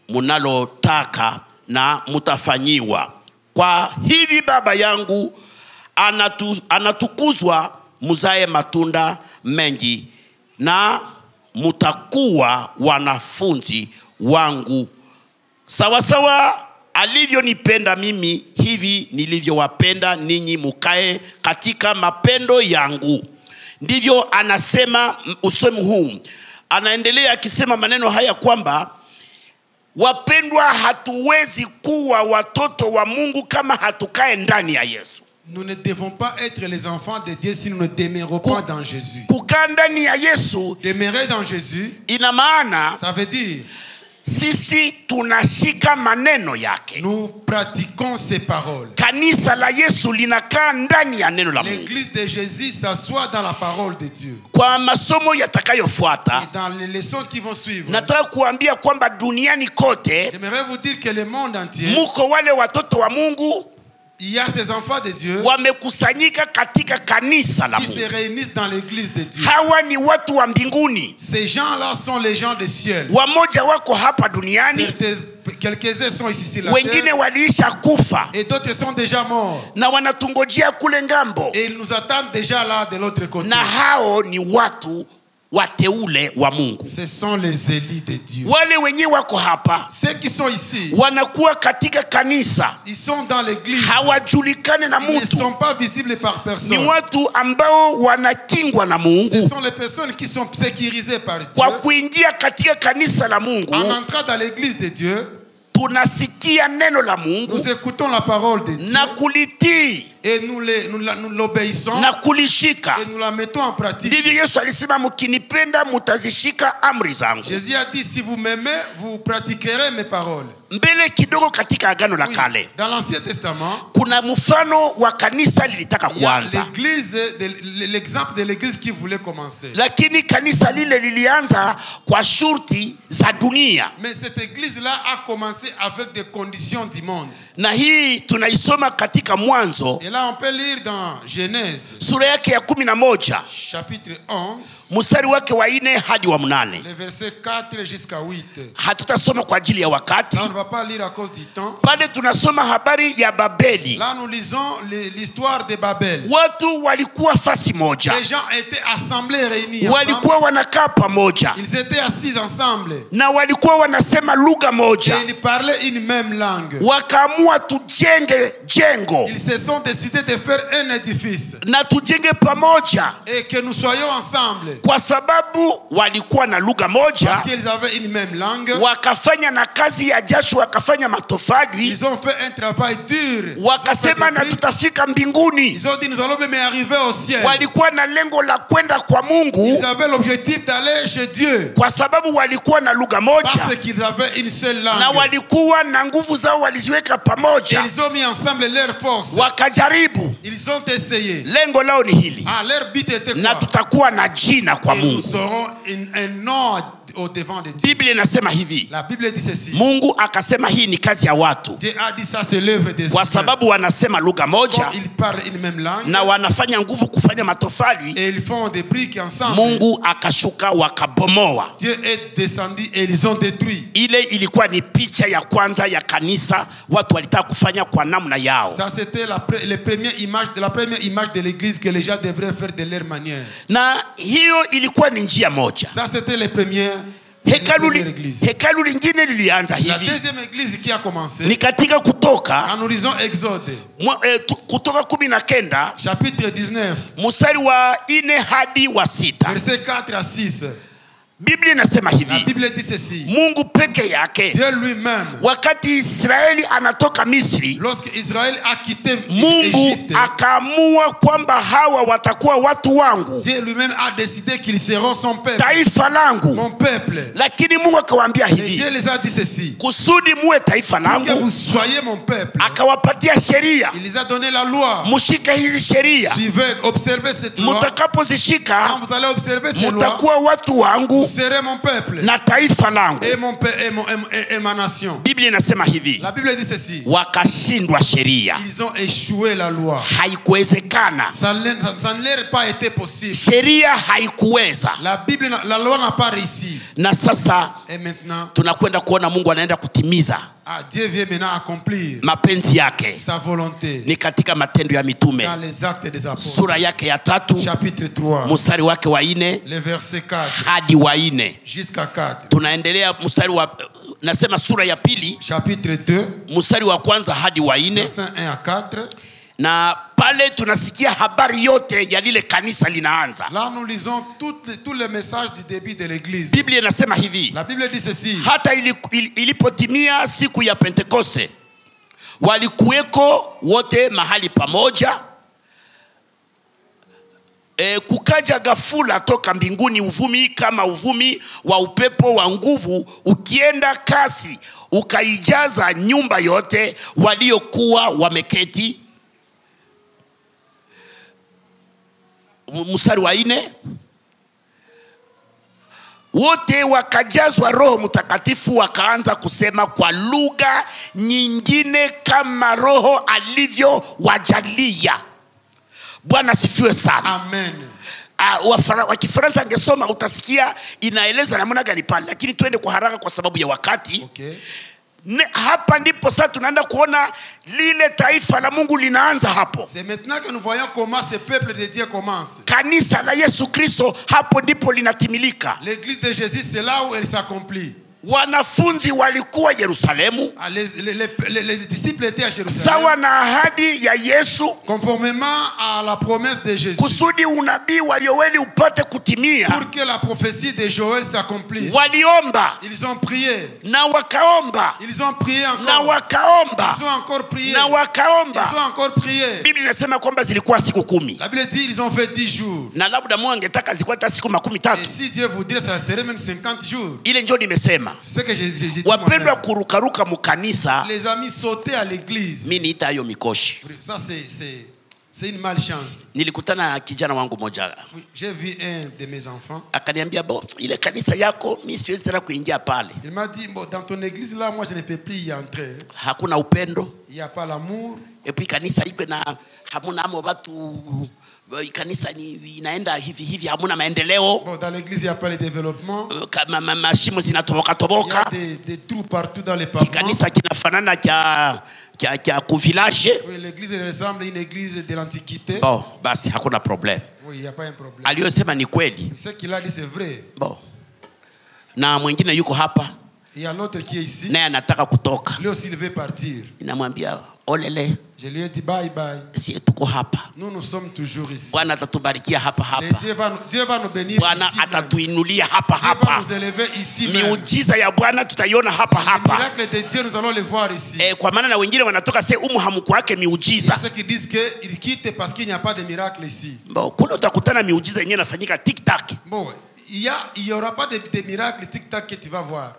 munalotaka na mutafanyiwa. Kwa hivi Baba yangu anatukuzwa, muzae matunda mengi na mutakuwa wanafunzi wangu. Sawa sawa alivyonipenda mimi, hivi nilivyowapenda ninyi, mukae katika mapendo yangu. Ndivyo anasema usemi huu. Anaendelea akisema maneno haya kwamba, wapendwa, hatuwezi kuwa watoto wa Mungu kama hatukae ndani ya Yesu. Nous ne devons pas être les enfants de Dieu si nous ne demeurons pas dans Jésus. Kukaa ndani ya Yesu, Demeurer dans Jésus, ina maana ça veut dire sisi tunashika maneno yake. nous pratiquons ses paroles. Kanisa la Yesu linakaa ndani ya neno la Mungu. L'église de Jésus s'assoit dans la parole de Dieu. Kwa masomo yatakayofuata, Et dans les leçons qui vont suivre, nataka kuambia kwamba duniani kote j'aimerais vous dire que le monde entier, muko wale watoto wa Mungu il y a ces enfants de Dieu wamekusanyika katika kanisa la qui se Mungu. réunissent dans l'église de Dieu. Hawa ni watu wa mbinguni. Ces gens-là sont les gens du ciel. Wamoja wako hapa duniani, Quelques-uns sont ici sur la wengine terre waliisha kufa et d'autres sont déjà morts. na wanatungojea kule ngambo. Et ils nous attendent déjà là de l'autre côté. Na hao ni watu wateule wa Mungu. Ce sont les élus de Dieu. Wale wenye wako hapa Ceux qui sont ici, wanakuwa katika kanisa, ils sont dans l'église. hawajulikane na Ils ne mtu. sont pas visibles par Ni personne. watu ambao wanakingwa na Ce Mungu. sont les personnes qui sont sécurisées par Dieu. Kwa kuingia katika kanisa la Mungu, En entrant dans l'église de Dieu, tunasikia neno la Mungu nous écoutons la parole de Dieu na kulitii et nous l'obéissons na kulishika. et nous la mettons en pratique. Ndivyo Yesu alisema, mkinipenda mutazishika amri zangu. Jésus a dit, si vous m'aimez, vous pratiquerez mes paroles. Mbele kidogo katika agano la Oui, kale, dans l'Ancien Testament, kuna mfano wa kanisa lilitaka il y a kuanza, l'exemple de l'église qui voulait commencer. lakini kanisa lile lilianza kwa shurti za dunia. Mais cette église-là a commencé avec des conditions du monde. Na hii tunaisoma katika Mwanzo Et là, on peut lire dans Genèse, sura yake ya 11 chapitre 11, mstari wake wa 4 hadi wa 8. les versets 4 jusqu'à 8. Hatutasoma kwa ajili ya wakati. Là, on ne va pas lire à cause du temps. Pale tunasoma habari ya Babeli. Là, nous lisons l'histoire de Babel. Watu walikuwa fasi moja, Les gens étaient assemblés, réunis ensemble. walikuwa wanakaa pamoja, Ils étaient assis ensemble. na walikuwa wanasema lugha moja. Et ils parlaient une même langue. Wakaamua tujenge jengo Ils se sont décidés de faire un édifice. na tujenge pamoja, Et que nous soyons ensemble. kwa sababu walikuwa na lugha moja. Parce qu'ils avaient une même langue. Wakafanya na kazi ya jasho, wakafanya matofali, Ils ont fait un travail dur. wakasema na tutafika mbinguni. Ils ont dit nous allons même arriver au ciel. Walikuwa na lengo la kwenda kwa Mungu, Ils avaient l'objectif d'aller chez Dieu. kwa sababu walikuwa na lugha moja Parce qu'ils avaient une seule na langue. walikuwa na nguvu zao waliziweka pamoja. Ils ont mis ensemble leurs forces. Wakajaribu. Ils ont essayé. Lengo lao ni hili, Ah, leur but était na quoi? tutakuwa na jina kwa Et nous Mungu. aurons un nom au devant de Dieu. Biblia inasema hivi, La Bible dit ceci. Mungu akasema hii ni kazi ya watu, Dieu a dit ça, c'est l'œuvre des kwa humains. sababu wanasema lugha moja Comme ils parlent une même langue na wanafanya nguvu kufanya matofali. et ils font des briques ensemble. Mungu akashuka, wakabomoa. Dieu est descendu et ils ont détruit. Ile ilikuwa ni picha ya kwanza ya kanisa, watu walitaka kufanya kwa namna yao. Ça c'était la première image de l'église que les gens devraient faire de leur manière. Na hiyo ilikuwa ni njia moja. Ça c'était les premières Hekalu églises. hekalu lingine lilianza La hivi, deuxième église qui a commencé, ni katika Kutoka en horizon Exode, Kutoka 19 chapitre 19, mstari wa 4 hadi wa 6. versets 4 à 6. Biblia inasema La hivi, Bible dit ceci. Mungu peke yake Dieu lui-même, wakati Israeli anatoka Misri, lorsque Israël a quitté Mungu Égypte, akaamua kwamba hawa watakuwa watu wangu, Dieu lui-même a décidé qu'ils seront son peuple, taifa langu. mon peuple. Lakini Mungu akawaambia Et hivi, Dieu les a dit ceci. kusudi muwe taifa Que vous langu, soyez mon peuple. akawapatia sheria. Il les a donné la loi. Mushike hizi sheria, Suivez, observez cette loi. Quand mutakapozishika vous allez observer ces lois, mutakuwa watu vous wangu serez mon peuple na taifa langu. et mon peuple et ma nation. Biblia inasema hivi, La Bible dit ceci. wakashindwa sheria. Ils ont échoué la loi. Haikuwezekana, Ça ne leur a pas été possible. sheria haikuweza. La loi n'a pas réussi. Na sasa Et maintenant, tunakwenda kuona Mungu anaenda kutimiza Dieu vient maintenant accomplir mapenzi yake. sa volonté Ni katika Matendo ya Mitume dans les actes des apôtres. sura yake ya 3 Chapitre 3, mstari wake wa 4 les versets 4 hadi wa 4. jusqu'à 4. Tunaendelea mstari wa nasema sura ya pili, chapitre 2, mstari wa kwanza hadi wa 4. versets 1 à 4. Na pale tunasikia habari yote ya lile kanisa linaanza. Là nous lisons tous les messages du début de l'église. Biblia inasema hivi. La Bible dit ceci. Hata ilipotimia siku ya Pentekoste, walikuweko wote mahali pamoja. Kukaja ghafula toka mbinguni uvumi kama uvumi wa upepo wa nguvu ukienda kasi, ukaijaza nyumba yote waliokuwa wameketi. Mstari wa 4, wote wakajazwa Roho Mtakatifu, wakaanza kusema kwa lugha nyingine kama Roho alivyo wajalia. Bwana sifiwe sana. Amen. Wa Kifaransa angesoma utasikia inaeleza namna gani pale, lakini twende kwa haraka kwa sababu ya wakati. Okay. Hapa ndipo sasa tunaenda kuona lile taifa la Mungu linaanza hapo. C'est maintenant que nous voyons comment ce peuple de Dieu commence. Kanisa la Yesu Kristo hapo ndipo linatimilika. L'église de Jésus, c'est là où elle s'accomplit. Wanafunzi walikuwa Yerusalemu, les disciples étaient à Jérusalem, sawa na ahadi ya Yesu, conformément à la promesse de Jésus, kusudi unabii wa Yoeli upate kutimia. pour que la prophétie de Joël s'accomplisse. Waliomba Ils ont prié, na wakaomba, ils ont prié na encore, wakaomba, ils ont encore prié, na ils wakaomba. ont encore prié. Biblia inasema kwamba zilikuwa siku 10. La Bible dit ils ont fait 10 jours. Na labda Mungu angetaka zikuwa hata siku 13. Et si Dieu voudrait, ça serait même 50 jours. Ile njoo nimesema. C'est ce que j'ai dit. Wapendwa, kurukaruka mukanisa, Les amis, sauter à l'église, mimi niita hiyo mikoshi. ça c'est une malchance. Nilikutana na kijana wangu moja. Oui, j'ai vu un de mes enfants. Akaniambia, bo, ile kanisa yako mimi siwezi tena kuingia pale. Il m'a dit, bon, dans ton église là, moi je ne peux plus y entrer. Hakuna upendo. Il n'y a pas l'amour. Et puis kanisa iko na hamuna amo watu, kanisa inaenda hivi hamuna maendeleo. Bon, dans l'église il n'y a pas le développement. Mashimo zinatoboka Il y toboka. a des trous partout dans les pavements. Kanisa kinafanana kia kuvillage. Oui, l'église ressemble à une église de l'antiquité. Bon, basi hakuna problème. Oui, il n'y a pas un problème. Aliyosema ni kweli. Ce qu'il a dit c'est vrai. Bon. Na mwingine yuko hapa. Il y a l'autre qui est ici. Naye anataka kutoka. Lui aussi il veut partir. Ninamwambia olele. Je lui ai dit bye bye. Si tuko hapa. Nous sommes toujours ici. Bwana atatubarikia hapa hapa. Dieu va nous bénir Bwana ici. atatuinulia hapa Dieu va hapa. nous élever ici même. Miujiza ya Bwana tutaiona hapa Les hapa. miracles de Dieu, nous allons les voir ici. Kwa maana na wengine wanatoka se hamuko yake Il y miujiza. a ceux qui disent qu'ils quittent parce qu'il n'y a pas de miracle ici. Bon, kule utakutana miujiza yenyewe inafanyika TikTok. Bon, il y aura pas de miracles TikTok que tu vas voir.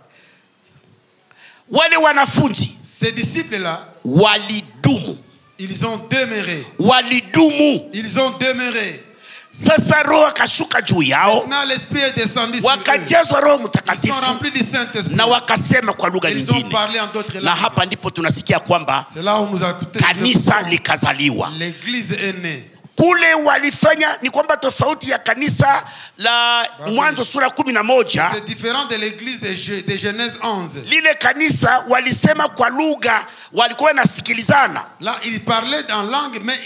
Wale wanafunzi Ces disciples-là, walidumu. ils ont demeuré. Walidumu. Ils ont demeuré. Sasa Roho akashuka juu yao. Maintenant l'esprit est descendu sur eux. Wakajazwa Roho Ils sont Mtakatifu remplis du Saint-Esprit. na wakasema kwa lugha Ils ont nyingine. parlé en d'autres Na langues. hapa ndipo tunasikia kwamba C'est là où nous écoutons. kanisa likazaliwa. L'église est née. Kule walifanya ni kwamba tofauti ya kanisa la Mwanzo sura 11, C'est différent de l'église de Genèse 11. lile kanisa walisema kwa lugha, walikuwa nasikilizana. Là, ils parlaient en langue, mais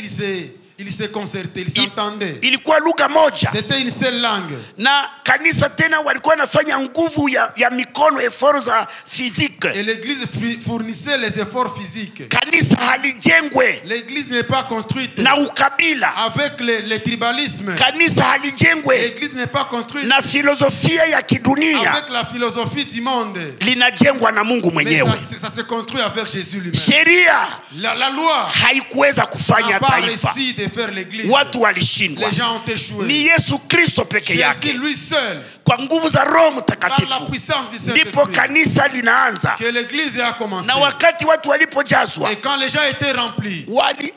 ils se concertaient, ils s'entendaient. Ilikuwa lugha moja. C'était une seule langue. Na kanisa tena walikuwa nafanya nguvu ya mikono, efforts za physique. Et l'église fournissait les efforts physiques. Kanisa halijengwe L'église n'est pas construite na ukabila. avec le tribalisme. Kanisa halijengwe L'église n'est pas construite na filosofia ya kidunia. avec la philosophie du monde. Linajengwa na Mungu Mais mwenyewe. ça se construit avec Jésus lui-même. Sheria La loi haikuweza kufanya n'a pas taifa. réussi de faire l'église. Watu walishindwa. Les gens ont échoué. Ni Yesu Kristo peke Jésus yake lui seul, kwa nguvu za Roho par la Mtakatifu puissance du ndipo Saint-Esprit, kanisa linaanza. que l'église a commencé. Na wakati watu walipojazwa, Et quand les gens étaient remplis,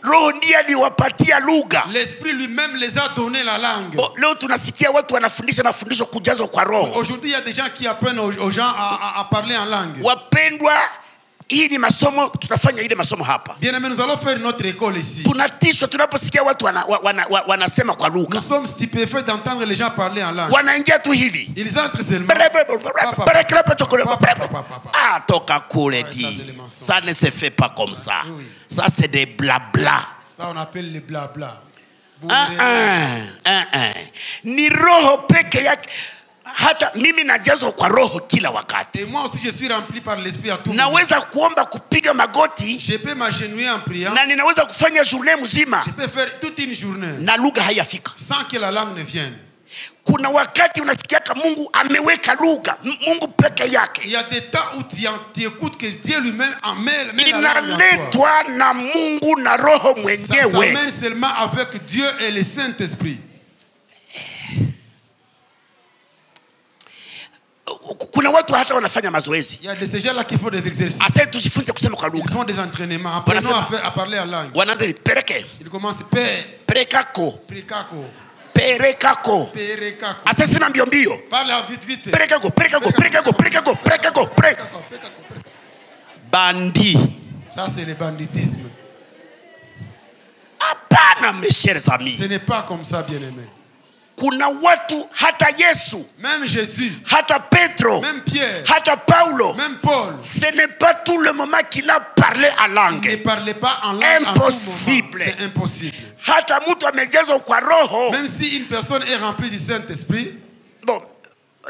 Roho ndiye aliwapatia lugha. l'Esprit lui-même les a donné la langue. Leo tunasikia watu wanafundisha mafundisho kujazwa kwa Roho. Aujourd'hui, il y a des gens qui apprennent aux gens à parler en langue. Wapendwa, hii ni masomo, tutafanya ile masomo hapa. Bien aimé, nous allons faire notre école ici. Tunatishwa tunaposikia watu wanasema kwa Nous lugha. sommes stupéfaits d'entendre les gens parler en langue. Wanaingia tu hivi. Ils entrent seulement. Ah, toka kule Ouais, ça, di. c'est les mensonges. Ça ne se fait pas comme ça. Oui, oui. Ça c'est des blabla. Ça, on appelle le blabla. Ni Roho peke yake. hata mimi najazwa kwa roho kila wakati. Et moi aussi je suis rempli par l'esprit à tout moment. Naweza kuomba kupiga magoti. Je peux m'agenouiller en priant. Na ninaweza kufanya journée mzima. Je peux faire toute une journée. Na lugha hayafika. Sans que la langue ne vienne. Kuna wakati unasikia kama Mungu ameweka lugha, Mungu peke yake. Il y a des temps où tu écoutes que Dieu lui-même met la langue en Inaletwa na Mungu na roho mwenyewe. Ça s'amène seulement avec Dieu et le Saint-Esprit. Kuna watu hata wanafanya mazoezi. Il y a des gens là qui font des exercices. Asa tujifunze kusema kwa lugha. Ils font des entraînements. Apprenons à parler en langue. Wanaanza pereke. Ils commencent perekako. Perekako. Perekako. Perekako. Asa sema mbio mbio. Parle vite vite. Perekako, perekako, perekako, perekako, perekako, perekako. Bandi. Ça c'est le banditisme. Hapana mes chers amis. Ce n'est pas comme ça, bien-aimé. Kuna watu hata Yesu, même Jésus, hata Petro, même Pierre, hata Paulo, même Paul, ce n'est pas tout le moment qu'il a parlé en langue. Il ne parlait pas en langue. Impossible. C'est impossible. Hata mtu amejazwa kwa roho. Même si une personne est remplie du Saint-Esprit. Bon,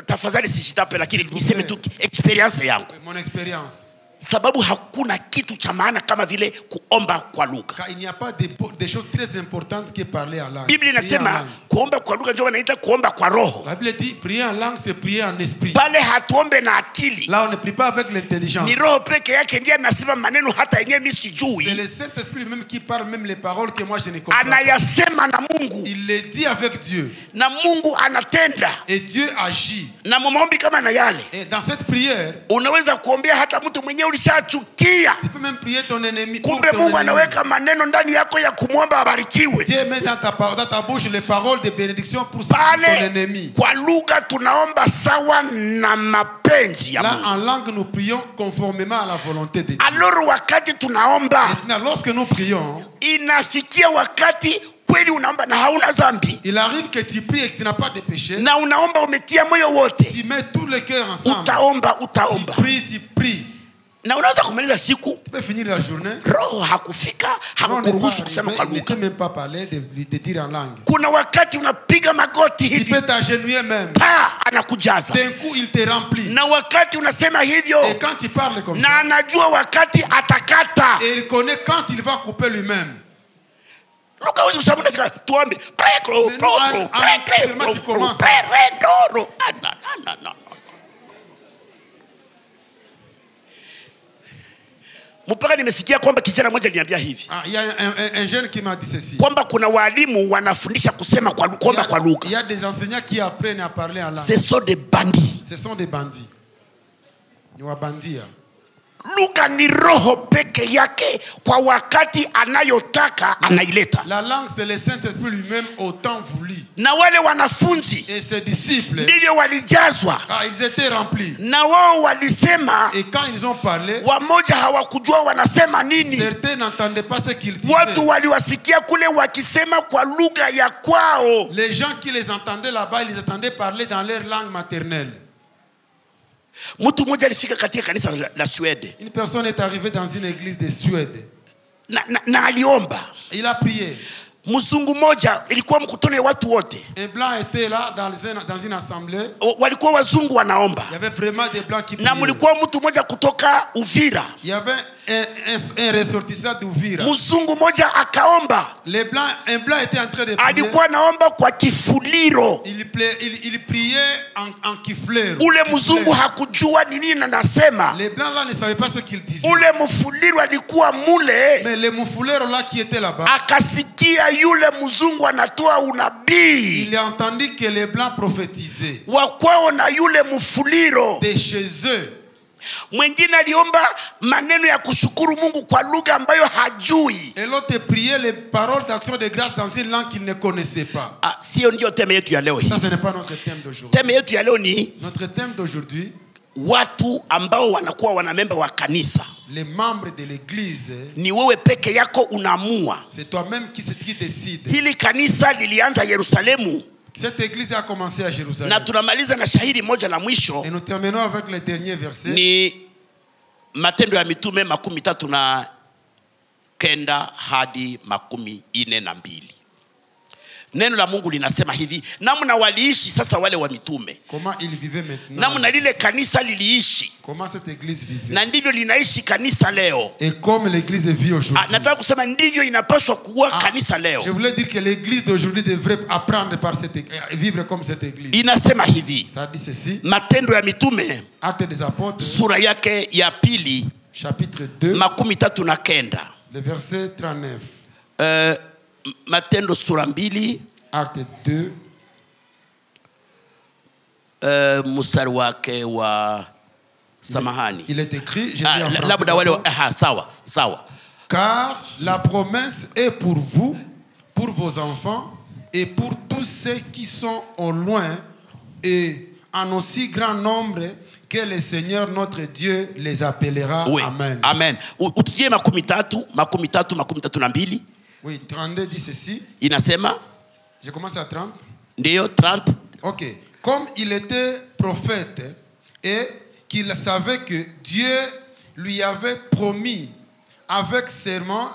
tafadhali sijitape lakini niseme tu experience yangu. Mon expérience. Sababu hakuna kitu cha maana kama vile kuomba kwa lugha. Car il n'y a pas des choses très importantes que parler en langue. Biblia inasema kuomba kwa lugha ndio wanaita kuomba kwa roho. La Bible dit prier en langue c'est prier en esprit. Pale hatuombe na akili. Là on ne prie pas avec l'intelligence. Ni roho peke yake ndiye anasema maneno hata yenyewe mimi sijui. C'est le Saint-Esprit même qui parle même les paroles que moi je ne comprends pas. Anayasema na Mungu. Il les dit avec Dieu. Na Mungu anatenda. Et Dieu agit. Na maombi kama na yale. Et dans cette prière, unaweza kuombea hata mtu mwenyewe ulishachukia. Tu peux même prier ton ennemi. Kumbe Mungu anaweka maneno ndani yako ya kumwomba abarikiwe. Dieu met dans ta bouche les paroles de bénédiction pour ton ennemi. Kwa lugha tunaomba sawa na mapenzi ya Mungu. Là en langue nous prions conformément à la volonté de Dieu. Alors wakati tunaomba, maintenant lorsque nous prions, inafikia wakati kweli unaomba na hauna dhambi. Il arrive que tu pries et que tu n'as pas de péché. Na unaomba umetia moyo wote. Tu mets tout le cœur ensemble. Utaomba. Tu pries. Na unaweza kumaliza siku. Tu peux finir la journée. Roho hakufika, hakuruhusu kusema kwa lugha. Ne peut même pas parler de dire en langue. Kuna wakati unapiga magoti hivi. Tu peux t'agenouiller même. Anakujaza. D'un coup il te remplit. Na wakati unasema hivyo. Et quand tu parles comme ça. Na anajua wakati atakata. Et il connaît quand il va couper lui-même. Luka huyu sababu nafika tuombe. Prekro. Mpaka nimesikia kwamba kijana mmoja aliniambia hivi. Il y a un jeune qui m'a dit ceci. Kwamba kuna walimu wanafundisha kusema kuomba kwa lugha. Il y a des enseignants qui apprennent à parler en langue. Ce sont des bandits. Ce sont des bandits. Ni wabandia. Lugha ni roho peke yake kwa wakati anayotaka anaileta. La langue c'est le Saint-Esprit lui-même au temps voulu. Na wale wanafunzi et ses disciples ndio walijazwa. Ils étaient remplis. Na wao walisema. Et quand ils ont parlé, wamoja hawakujua wanasema nini. Certains n'entendaient pas ce qu'ils disaient. Watu waliwasikia kule wakisema kwa lugha ya kwao. Les gens qui les entendaient là-bas, ils les entendaient parler dans leur langue maternelle. Mtu mmoja alifika katika kanisa la Suède. Une personne est arrivée dans une église de Suède. Na aliomba. Il a prié. Mzungu mmoja ilikuwa mkutano wa watu wote. Un blanc était là dans une assemblée. Walikuwa wazungu wanaomba. Il y avait vraiment des blancs qui priaient. Na mlikuwa mtu mmoja kutoka Uvira. Il y avait un ressortissant d'Uvira. Mzungu mmoja akaomba. Un blanc était en train de prier. Alikuwa naomba kwa kifuliro. Il priait en kifuliro. Ule mzungu hakujua nini anasema. Les blancs là ne savaient pas ce qu'il disait. Ule mfuliro alikuwa mule. Mais le mfuliro là qui était là-bas. Akasikia yule mzungu anatoa unabii. Il a entendu que les blancs prophétisaient. Wakwao na yule mfuliro. De chez eux. Mwingine aliomba maneno ya kushukuru Mungu kwa lugha ambayo hajui. Et l'autre priait les paroles d'action de grâce dans une langue qu'il ne connaissait pas. Sio ndio theme yetu ya leo hii. Ça ce n'est pas notre thème d'aujourd'hui. Theme yetu ya leo ni notre thème d'aujourd'hui. Watu ambao wanakuwa wanamemba wa kanisa. Les membres de l'église. Ni wewe peke yako unaamua. C'est toi-même qui décide. Hili kanisa lilianza Yerusalemu. Cette église a commencé à Jérusalem. Na tunamaliza na shahidi moja la mwisho. Et nous terminons avec le dernier verset. Ni Matendo ya Mitume 39 hadi 42. Neno la Mungu linasema hivi, namna waliishi sasa wale wa mitume. Comment ils vivaient maintenant. Namna lile kanisa liliishi. Comment cette église vivait. Na ndivyo linaishi kanisa leo. Et comme l'église vit aujourd'hui. Nataka kusema ndivyo inapaswa kuwa kanisa leo. Je voulais dire que l'église d'aujourd'hui devrait apprendre par cette vivre comme cette église. Inasema hivi. Ça dit ceci. Matendo ya mitume. Actes des apôtres. Sura yake ya pili. Chapitre 2. 39. Le verset 39. Matendo sura 2. Acte 2. Mstari wake wa samahani. Il est écrit, je lis en français. Labda wale sawa. Car la promesse est pour vous, pour vos enfants et pour tous ceux qui sont au loin et en aussi grand nombre que le Seigneur notre Dieu les appellera. Oui. Amen. Amen. Utie 32. Oui, 32 dit ceci. Inasema. Je commence à 30. Ndio 30. Ok. Comme il était prophète et qu'il savait que Dieu lui avait promis avec serment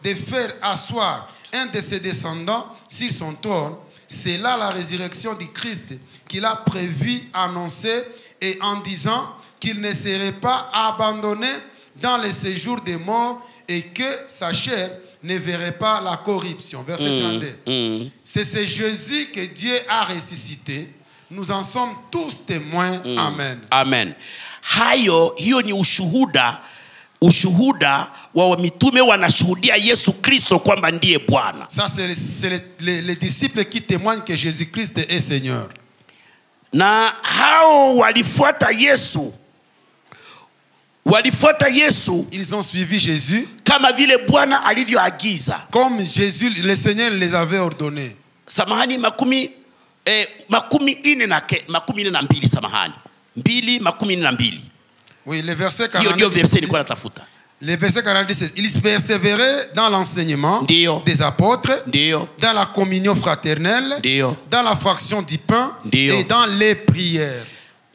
de faire asseoir un de ses descendants sur son trône, c'est là la résurrection du Christ qu'il a prévu annoncer et en disant qu'il ne serait pas abandonné dans le séjour des morts et que sa chair ne verrait pas la corruption. Verset 32. C'est ce Jésus que Dieu a ressuscité. Nous en sommes tous témoins. Amen. Amen. Hiyo ni ushuhuda wa mitume wanashuhudia Yesu Kristo kwamba ndiye Bwana. Ça c'est les disciples qui témoignent que Jésus-Christ est Seigneur. Na hao walifuata Yesu. Ils ont suivi Jésus kama vile Bwana alivyoagiza. Comme Jésus, le Seigneur les avait ordonné. Samahani makumi 42 samahani. 2:42. Oui, le verset 40. Le verset 40 dit, ils persévéraient dans l'enseignement des apôtres, dans la communion fraternelle, dans la fraction du pain et dans les prières.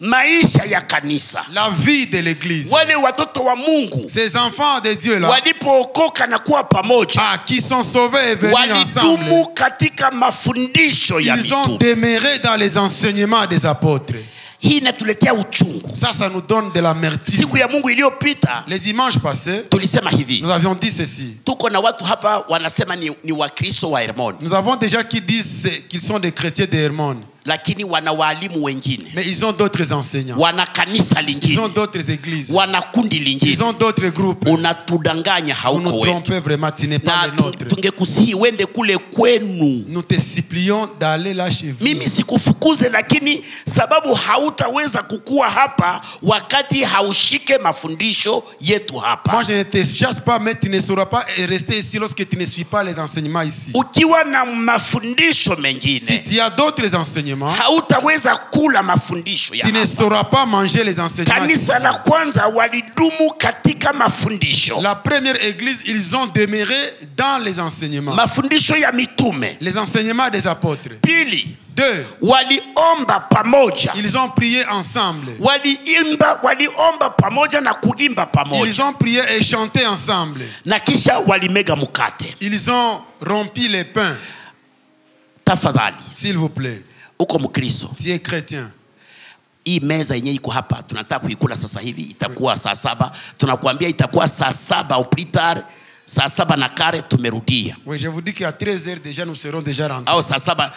Maisha ya kanisa. La vie de l'église. Wale watoto wa Mungu. Ces enfants de Dieu là. Walipookoka na kuwa pamoja. Qui sont sauvés et venus ensemble. Walidumu katika mafundisho ya mitume. Ils ont demeuré dans les enseignements des apôtres. Hii inatuletea uchungu. Ça nous donne de l'amertume. Siku ya Mungu iliyopita, le dimanche passé, tulisema hivi. Nous avions dit ceci. Tuko na watu hapa wanasema ni Wakristo wa Hermon. Nous avons déjà qui disent qu'ils sont des chrétiens de Hermon. Lakini wana walimu wengine. Mais ils ont d'autres enseignants. Wana kanisa lingine. Ils ont d'autres églises. Wana kundi lingine. Ils ont d'autres groupes. Unatudanganya hauko wetu. Vous nous trompez vraiment, tu n'es pas le nôtre. Tungekusihi wende kule kwenu. Nous te supplions d'aller là chez vous. Mimi sikufukuze, lakini sababu hautaweza kukua hapa wakati haushike mafundisho yetu hapa. Moi je ne te chasse pas, mais tu ne sauras pas rester ici lorsque tu ne suis pas les enseignements ici. Ukiwa na mafundisho mengine. Si tu as d'autres enseignements, hautaweza kula mafundisho ya tu ne sauras pas manger les enseignements. Kanisa la kwanza walidumu katika mafundisho. La première église, ils ont demeuré dans les enseignements. Mafundisho ya mitume. Les enseignements des apôtres. Pili. 2. Waliomba pamoja. Ils ont prié ensemble. Waliomba pamoja na kuimba pamoja. Ils ont prié et chanté ensemble. Na kisha walimega mkate. Ils ont rompu les pains. Tafadhali. S'il vous plaît. Uko Mkristo. Tu es chrétien. Hii meza yenyewe iko hapa, tunataka kuikula sasa hivi, itakuwa saa 7. Tunakuambia itakuwa saa 7 au plus tard. Saa 7 na kare tumerudia. Oui, je vous dis qu'à 13h déjà nous serons déjà rentrés. Au saa 7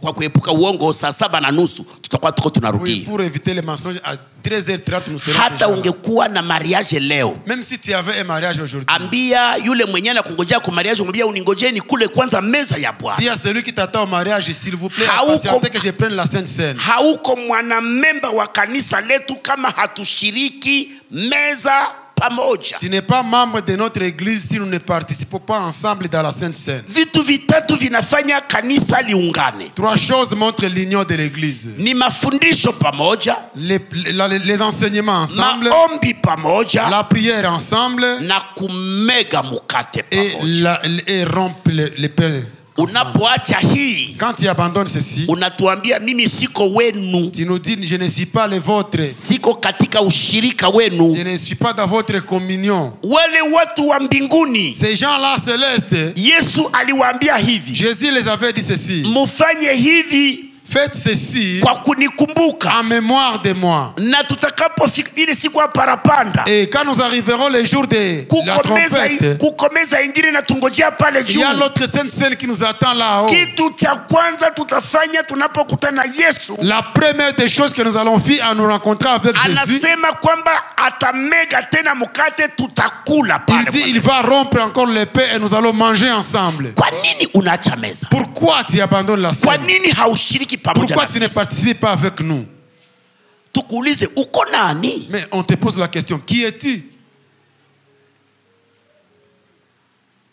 kwa kuepuka uongo, saa 7:30 tutakuwa tuko tunarudia. Oui, pour éviter les mensonges, à 13h30 nous serons hata déjà. Ungekuwa na mariage leo. Même si tu avais un mariage aujourd'hui. Ambia yule mwenye anakungojea kwa mariage, mwambie uningojeni kule kwanza meza ya Bwana. Dis à celui qui t'attend au mariage, s'il vous plaît, patientez que je prenne la Sainte Seine. Hauko mwanamemba wa kanisa letu kama hatushiriki meza pamoja. Tu n'es pas membre de notre église si nous ne participons pas ensemble dans la Sainte Seine. Vitu vitatu vinafanya kanisa liungane. 3 choses montrent l'union de l'église. Ni mafundisho pamoja, les enseignements ensemble, maombi pamoja, la prière ensemble, na kumega mukate pamoja. Et rompre les pains Unapoacha hii, Quand tu abandonnes ceci, unatuambia mimi siko wenu, tu nous dis je ne suis pas le vôtre, siko katika ushirika wenu. je ne suis pas dans votre communion. Wale watu wa mbinguni, Ces gens-là célestes, Yesu aliwaambia hivi, Jésus les avait dit ceci: mufanye hivi faites ceci kwa kunikumbuka. en mémoire de moi. Na tutakapofika ile siku ya parapanda, Et quand nous arriverons le jour de la trompette, kukomeza injili na tungojea pale il juu. y a l'autre sainte scène qui nous attend là-haut. Kitu cha kwanza tutafanya tunapokutana Yesu, La première des choses que nous allons faire à nous rencontrer avec Jésus, anasema kwamba atamega tena mkate, tutakula il pale. dit il va rompre encore le pain et nous allons manger ensemble. Kwa nini unaacha meza? Pourquoi tu abandonnes la Kwa scène? nini haushiriki pamoja Pourquoi na tu ne sisi? participes pas avec nous? Tukuulize, uko nani? Mais on te pose la question, qui es-tu?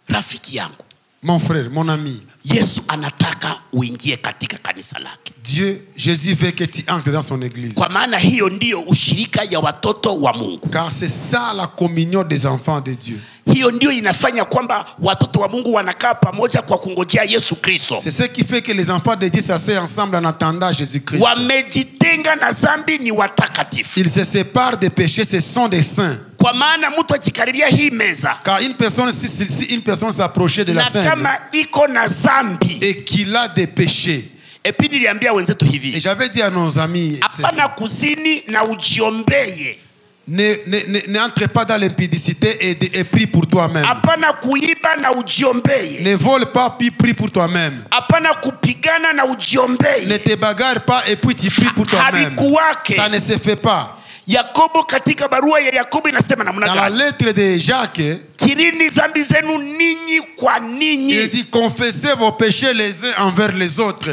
Rafiki yangu, Mon frère, mon ami, Yesu anataka uingie katika kanisa lake, Dieu, Jésus veut que tu entres dans son église. kwa maana hiyo ndiyo ushirika ya watoto wa Mungu. Car c'est ça la communion des enfants de Dieu. Hiyo ndio inafanya kwamba watoto wa Mungu wanakaa pamoja kwa kungojea Yesu Kristo. C'est ce qui fait que les enfants de Dieu s'asseyent ensemble en attendant Jésus-Christ. Wamejitenga na dhambi, ni watakatifu. Ils se séparent des péchés, ce sont des saints. Kwa maana mtu akikaribia hii meza Car une personne, si une personne s'approchait de la na scène kama iko na dhambi, et qu'il a des péchés, epi niliambia wenzetu et hivi, j'avais dit à nos amis, hapana kuzini na ujiombeye, n'entre pas dans l'impudicité et prie pour toi-même. hapana kuiba na ujiombeye, Ne vole pas puis prie pour toi-même. hapana kupigana na Ne ujiombeye. te bagarre pas et puis tu pries pour toi-même. Habikuwake. Ça ne se fait pas. Yakobo, katika barua ya Yakobo inasema namna Dans la gani? lettre de Jacques, Kirini dhambi zenu ninyi kwa il ninyi. dit confessez vos péchés les uns envers les autres.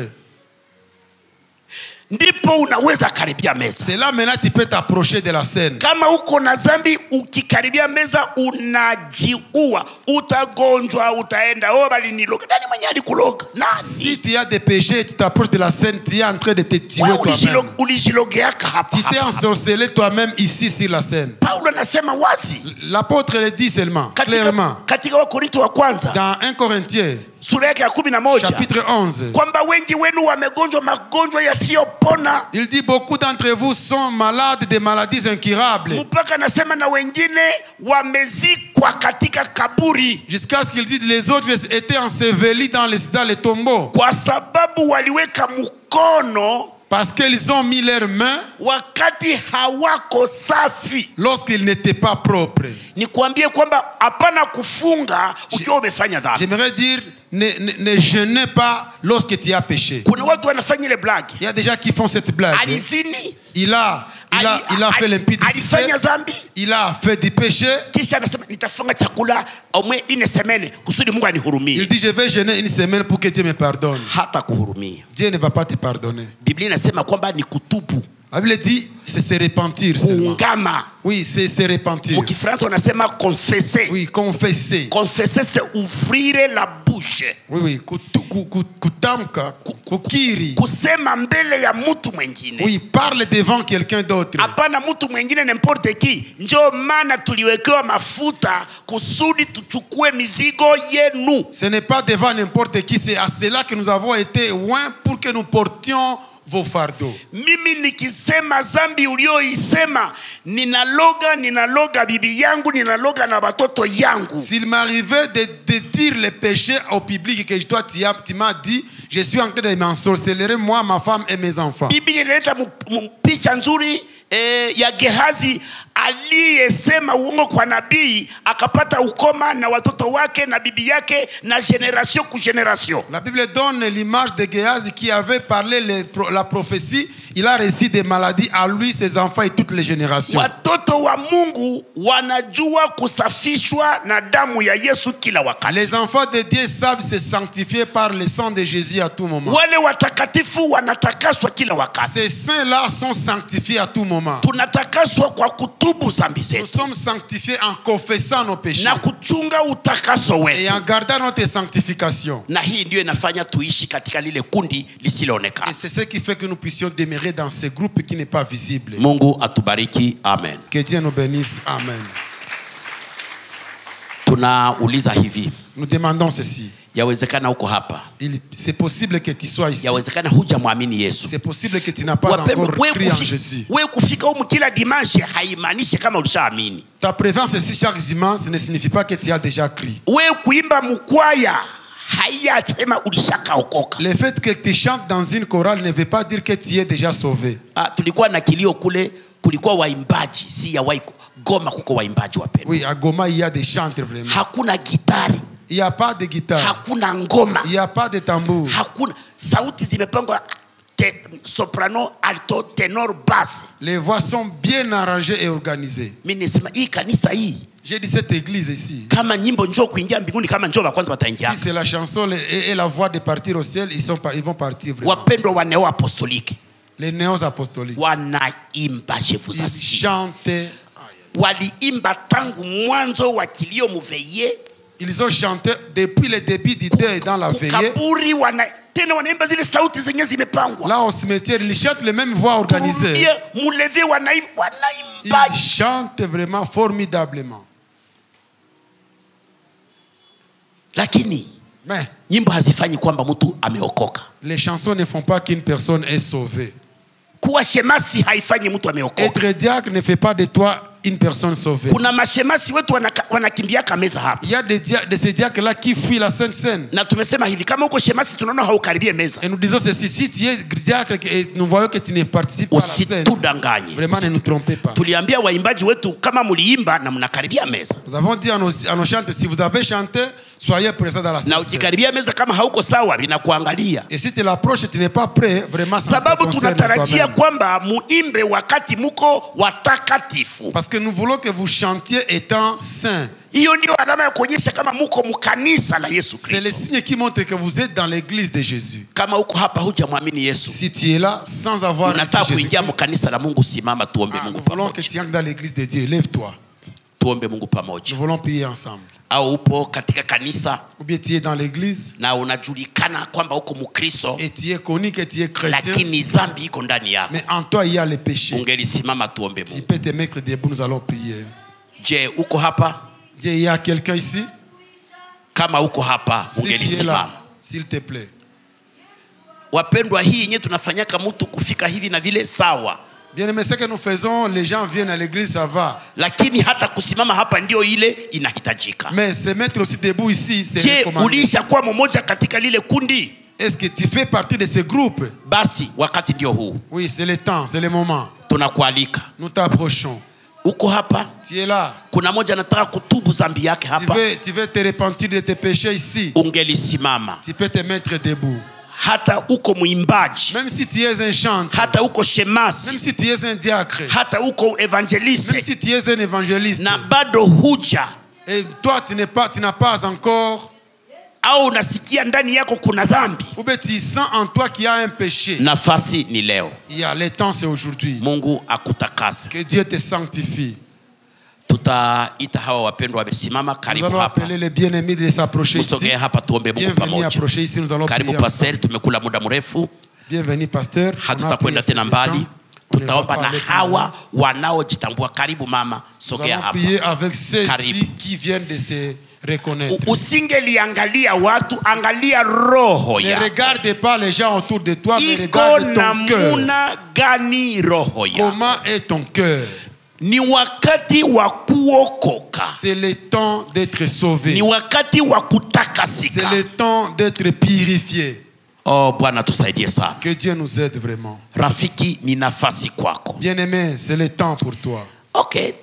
Ndipo unaweza karibia meza. C'est là maintenant tu peux t'approcher de la scène. Kama uko na dhambi, ukikaribia meza unajiua, utagonjwa, utaenda bali niloga. Nani mwenye alikuloga? Si Nani? tu as des péchés, tu t'approches de la scène, tu es en train de te tuer Wewe toi-même. ulijilogeaka hapa. Tu t'es ensorcelé toi-même ici sur la scène. Paulo anasema wazi L'apôtre le dit seulement, clairement, katika Wakorintho wa kwanza dans 1 Corinthiens, sura yake ya 11, chapitre 11. kwamba wengi wenu wamegonjwa magonjwa yasiyopona, Il dit beaucoup d'entre vous sont malades de maladies incurables. mpaka anasema na wengine wamezikwa katika kaburi, Jusqu'à ce qu'il dise les autres étaient ensevelis dans les tombeaux. kwa sababu waliweka mkono Parce qu'ils ont mis leurs mains wakati hawako safi. lorsqu'ils n'étaient pas propres. Nikwambie kwamba hapana kufunga ukiwa umefanya dhambi. J'aimerais dire, ne jeûnez pas lorsque tu as péché. Kuna watu wanafanya ile blague. Il y a des gens qui font cette blague. Alizini, Il a fait l'impudicité. alifanya dhambi, Il a fait du péché. kisha anasema nitafunga chakula omwe ine semene kusudi Mungu Il anihurumie. dit je vais jeûner une semaine pour que Dieu me pardonne. Hata kuhurumia. Dieu ne va pas te pardonner. Biblia inasema kwamba ni kutubu, La Bible dit c'est se repentir seulement. kuungama. Oui, c'est se repentir. Mu Kifaransa wanasema confesser. Oui, confesser. Confesser c'est ouvrir la bouche. Oui, kutamka, kukiri. Kusema mbele ya mtu mwingine. Oui, parle devant quelqu'un d'autre. Hapana mtu mwingine n'importe qui. Njoo maana tuliwekewa mafuta kusudi tuchukue mizigo yenu. Ce n'est pas devant n'importe qui, c'est à cela que nous avons été loin pour que nous portions vos fardeaux. Mimi nikisema dhambi ulioisema, ninaloga bibi yangu, ninaloga na watoto yangu. S'il m'arrivait de dire les péchés au public que toi tu m'as dit, je suis en train de m'ensorceler, moi, ma femme et mes enfants. Biblia inaleta picha nzuri ya Gehazi aliyesema uongo kwa nabii, akapata ukoma na watoto wake na bibi yake na generation ku generation. La Bible donne l'image de Gehazi qui avait parlé la prophétie. Il a reçu des maladies à lui, ses enfants et toutes les générations. Watoto wa Mungu wanajua kusafishwa na damu ya Yesu kila wakati. Les enfants de Dieu savent se sanctifier par le sang de Jésus à tout moment. Wale watakatifu wanatakaswa kila wakati. Ces saints-là sont sanctifiés à tout moment. Tunatakaswa kwa kutubu dhambi Nous zetu sommes sanctifiés en confessant nos péchés na kuchunga utakaso et wetu. en gardant notre sanctification. Na hii ndio inafanya tuishi katika lile kundi lisiloonekana. Et c'est ce qui fait que nous puissions demeurer dans ce groupe qui n'est pas visible. Mungu atubariki, amen. Que Dieu nous bénisse, amen. Tunauliza hivi, Nous demandons ceci. Yawezekana uko hapa. C'est possible que tu sois ici. Yawezekana hujamwamini Yesu. C'est possible que tu n'as pas encore cru en Jésus. Wewe kufika humu kila dimanche haimaanishi kama ulishaamini. Ta présence ici chaque dimanche ne signifie pas que tu as déjà cru. Wewe kuimba mkwaya haiyasema ulishakaokoka. Le fait que tu chantes dans une chorale ne veut pas dire que tu es déjà sauvé. Tulikuwa na kilio kule, kulikuwa waimbaji, si ya waiko. Goma kuko waimbaji wapendwa. Oui, à Goma il y a des chanteurs vraiment. Hakuna gitari. Il n'y a pas de guitare. Hakuna ngoma. Il n'y a pas de tambour. Hakuna sauti zimepangwa soprano, alto, ténor, basse. Les voix sont bien arrangées et organisées. Mimi nisema hii kanisa hii. J'ai dit cette église ici. Kama nyimbo njoo kuingia mbinguni, kama njoo wa kwanza wataingia. Si c'est la chanson et la voix de partir au ciel, ils vont partir vraiment. Wapendwa wa neo apostolique. Les néos apostoliques. Wanaimba, je vous assure. Ils chantent. Waliimba tangu mwanzo wa kilio muveye. Ils ont chanté depuis le début du deuil dans la veillée. Kukaburi tena wanaimba zile sauti zenye zimepangwa. Là au cimetière, ils chantent les mêmes voix organisées. Muleve wanaimba. Ils chantent vraiment formidablement. Lakini mais nyimbo hazifanyi kwamba mtu ameokoka. Les chansons ne font pas qu'une personne est sauvée. Kuwa shemasi haifanyi mtu ameokoka. Être diacre ne fait pas de toi une personne sauvée. Kuna mashemasi wetu wanakimbia kameza hapa. Il y a de ces diacres là qui fuient la Sainte Seine. Na tumesema hivi, kama uko shemasi tunaona haukaribie meza. Et nous disons ceci, si tu es diacre et nous voyons que tu ne participes pas à la Sainte. Usitudanganye. Vraiment ne nous trompez pas. Tuliambia waimbaji wetu kama muliimba na mnakaribia meza. Nous avons dit à nos chanteurs, si vous avez chanté, soyez présents dans la Sainte Seine. Na ukikaribia meza kama hauko sawa binakuangalia. Et si tu l'approches, tu n'es pas prêt, vraiment ça te concerne. Sababu tunatarajia kwamba muimbe wakati muko watakatifu. Parce que nous voulons que vous chantiez étant saints. Hiyo ndio alama ya kuonyesha kama muko mkanisa la Yesu Kristo. C'est le signe qui montre que vous êtes dans l'église de Jésus. Kama uko hapa hujamwamini Yesu. Si tu es là sans avoir unataka kuingia mkanisa la Mungu, simama tuombe Mungu pamoja. Nous voulons que tu entres dans l'église de Dieu, lève-toi. Tuombe Mungu pamoja. Nous voulons prier ensemble. Au upo katika kanisa, ou bien tu es dans l'église na unajulikana kwamba uko Mkristo, et tu es connu que tu es chrétien, lakini zambi iko ndani yako, mais en toi il y a le péché. Ungelisimama tuombe Mungu. Tu peux te mettre debout, nous allons prier. Je, uko hapa? Je, il y a quelqu'un ici? Kama uko hapa, ungelisimama. S'il te plaît. Wapendwa, hii yenyewe tunafanyaka mtu kufika hivi na vile sawa. Bien aimé, ce que nous faisons, les gens viennent à l'église, ça va. Lakini hata kusimama hapa ndio ile inahitajika. Mais se mettre aussi debout ici, c'est recommandé. Je, ulishakuwa mmoja katika lile kundi? Est-ce que tu fais partie de ce groupe? Basi wakati ndio huu. Oui, c'est le temps, c'est le moment. Tunakualika. Nous t'approchons. Uko hapa? Tu es là. Kuna moja anataka kutubu zambi yake hapa. Tu veux te repentir de tes péchés ici. Ungelisimama. Tu peux te mettre debout. Hata uko muimbaji, même si tu es un chanteur, hata uko shemasi, même si tu es un diacre, hata uko évangéliste, même si tu es un évangéliste, na bado huja, et toi tu n'as pas encore, au unasikia ndani yako kuna dhambi, ou bien tu sens en toi qu'il y a un péché, nafasi ni leo. Il y a le temps, c'est aujourd'hui. Mungu akutakase. Que Dieu te sanctifie. Tutaita hawa wapendwa wamesimama karibu hapa. Nous allons appeler les bien-aimés de s'approcher ici. Musogee hapa tuombe Mungu pamoja. Approcher ici, nous allons karibu pastor, tumekula muda mrefu. Bienvenue pasteur. Hatutakwenda tena mbali. Tutaomba na hawa wanaojitambua. Karibu mama, sogea hapa. Nous allons prier avec ceux qui viennent de se reconnaître. Usingeliangalia watu, angalia roho ya. Ne regarde pas les gens autour de toi, mais regarde ton cœur. Gani roho ya. Comment est ton cœur? Ni wakati wa kuokoka. C'est le temps d'être sauvé. Ni wakati wa kutakasika. C'est le temps d'être purifié. Oh Bwana tusaidie sana. Que Dieu nous aide vraiment. Rafiki, ni nafasi kwako. Bien-aimé, c'est le temps pour toi. Okay.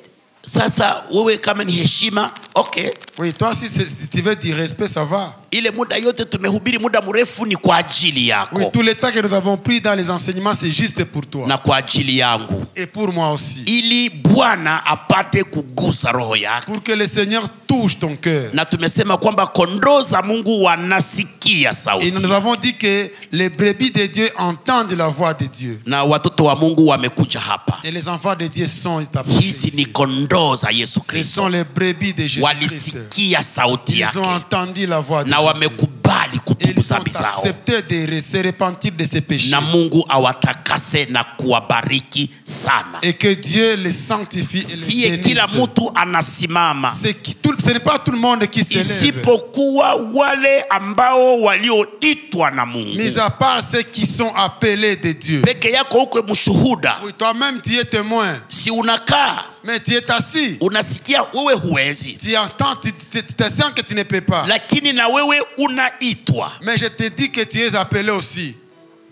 Sasa wewe kama ni heshima, okay. Oui, toi si tu veux du respect, ça va. Ile muda yote tumehubiri muda mrefu ni kwa ajili yako. Oui, tout le temps que nous avons pris dans les enseignements, c'est juste pour toi. Na kwa ajili yangu. Et pour moi aussi. Ili Bwana apate kugusa roho yako. Pour que le Seigneur touche ton cœur. Na tumesema kwamba kondoo za Mungu wanasikia sauti. Et nous avons dit que les brebis de Dieu entendent la voix de Dieu. Na watoto wa Mungu wamekuja hapa. Et les enfants de Dieu sont approchés. Hizi ni kondoo za Yesu Kristo. Ce sont les brebis de Jésus Christ. Walisikia sauti yake. Ils ont entendu la voix de na Jésus. wamekubali kutubu dhambi zao, accepté de se repentir de ses péchés. na Mungu awatakase na kuwabariki sana. Et que Dieu les sanctifie et les Siye kila bénisse. mtu anasimama, Ce n'est pas tout le monde qui s'élève. isipokuwa wale ambao walioitwa na Mungu. Mis à part ceux qui sont appelés de Dieu. Peke yako uko mshuhuda. Oui, toi-même tu es témoin. Si unakaa, Mais tu es assis. unasikia wewe huwezi, Tu entends, tu te sens que tu ne peux pas. lakini na wewe unaitwa. Mais je te dis que tu es appelé aussi.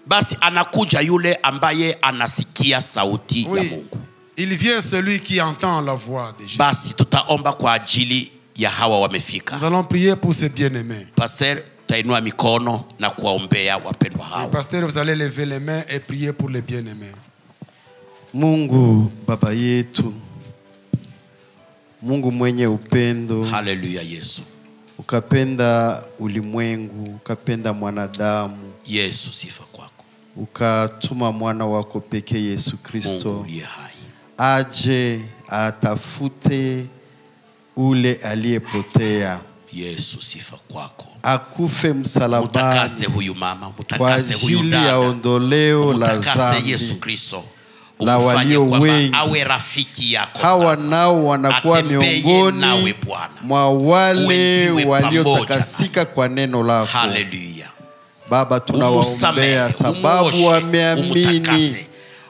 Basi anakuja yule ambaye anasikia sauti ya Oui, Mungu. il vient celui qui entend la voix de Jésus. Basi tutaomba kwa ajili ya hawa wamefika. Nous allons prier pour ces bien-aimés. Pastor, tainua mikono na kuwaombea wapendwa Oui, hao. pasteur, vous allez lever les mains et prier pour les bien-aimés. Mungu Baba yetu, Mungu mwenye upendo, Haleluya Yesu. ukapenda ulimwengu, ukapenda mwanadamu, Yesu, sifa kwako. ukatuma mwana wako pekee Yesu Mungu Kristo uliye hai. aje atafute ule aliyepotea, Yesu, sifa kwako. akufe Mutakase msalabani huyu mama, kwa mutakase huyu ajili ya dada. ondoleo la Mutakase Yesu dhambi. Kristo. La Umfanye walio kwamba wengi. awe rafiki yako Hawa sasa. nao wanakuwa Atembee miongoni nawe Bwana. mwa wale Uendiwe waliotakasika kwa neno lako. Haleluya. Baba, tunawaombea Umusamehe, sababu umuoshe, wameamini, umutakase,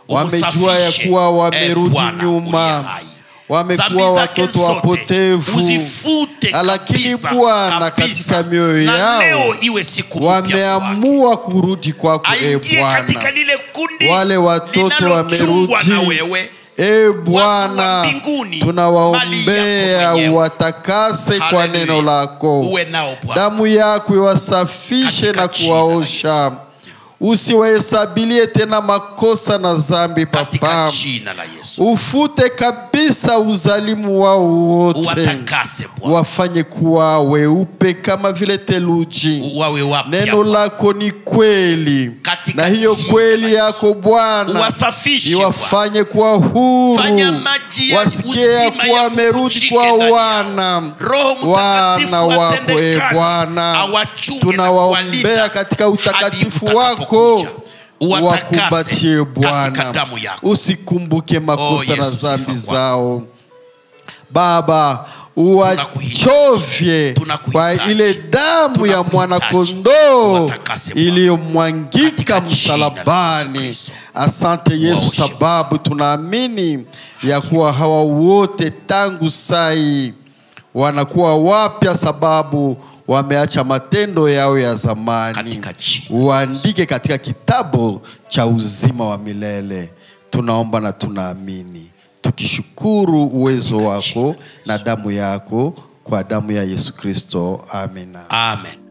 wamejua ya umusafishe, kuwa wamerudi Bwana nyuma, uliye hai. wamekuwa Dhambi zake watoto zote, wapotevu, uzifute lakini kabisa, Bwana kabisa. katika mioyo Na yao leo iwe siku mpya kwake. wameamua kurudi kwako. Aingie katika Bwana, lile kundi wale watoto linalochungwa na wamerudi. wewe. Bwana, mbinguni, tunawaombea mali yako watakase kwa Hallelujah. neno lako. Uwe nao Bwana. Damu yako iwasafishe Katika na jina la kuwaosha. Usiwahesabilie tena makosa na dhambi, Katika Papa. jina la Yesu. Ufute kabisa uzalimu wao wote, Uwatakase Bwana. wafanye kuwa weupe kama vile theluji. Wawe wapya Neno Bwana. lako ni kweli, Katika na hiyo jina kweli la yako Bwana Uwasafishe iwafanye kuwa huru, Fanya maji ya wasikie ya uzima kuwa ya wamerudi kuchike kwa ndani yao. wana Roho Mtakatifu wana wako. atende kazi, Bwana, awachunge na tunawaombea kuwalinda katika utakatifu hadi wako, utakapokuja. Uwatakase wakumbatie katika Bwana, damu yako. usikumbuke makosa na Yesu, dhambi sifa zao. Baba, uwachovye kwa ile damu ya mwana kondoo iliyomwangika Katika jina la msalabani. Yesu Kristo. Asante Yesu, Waoshe. sababu tunaamini ya kuwa hawa wote tangu sai wanakuwa wapya, sababu wameacha matendo yao ya zamani. Katika jina. Uandike katika kitabu cha uzima wa milele. Tunaomba na tunaamini, tukishukuru uwezo wako na damu yako, kwa damu ya Yesu Kristo. Amina. Amen.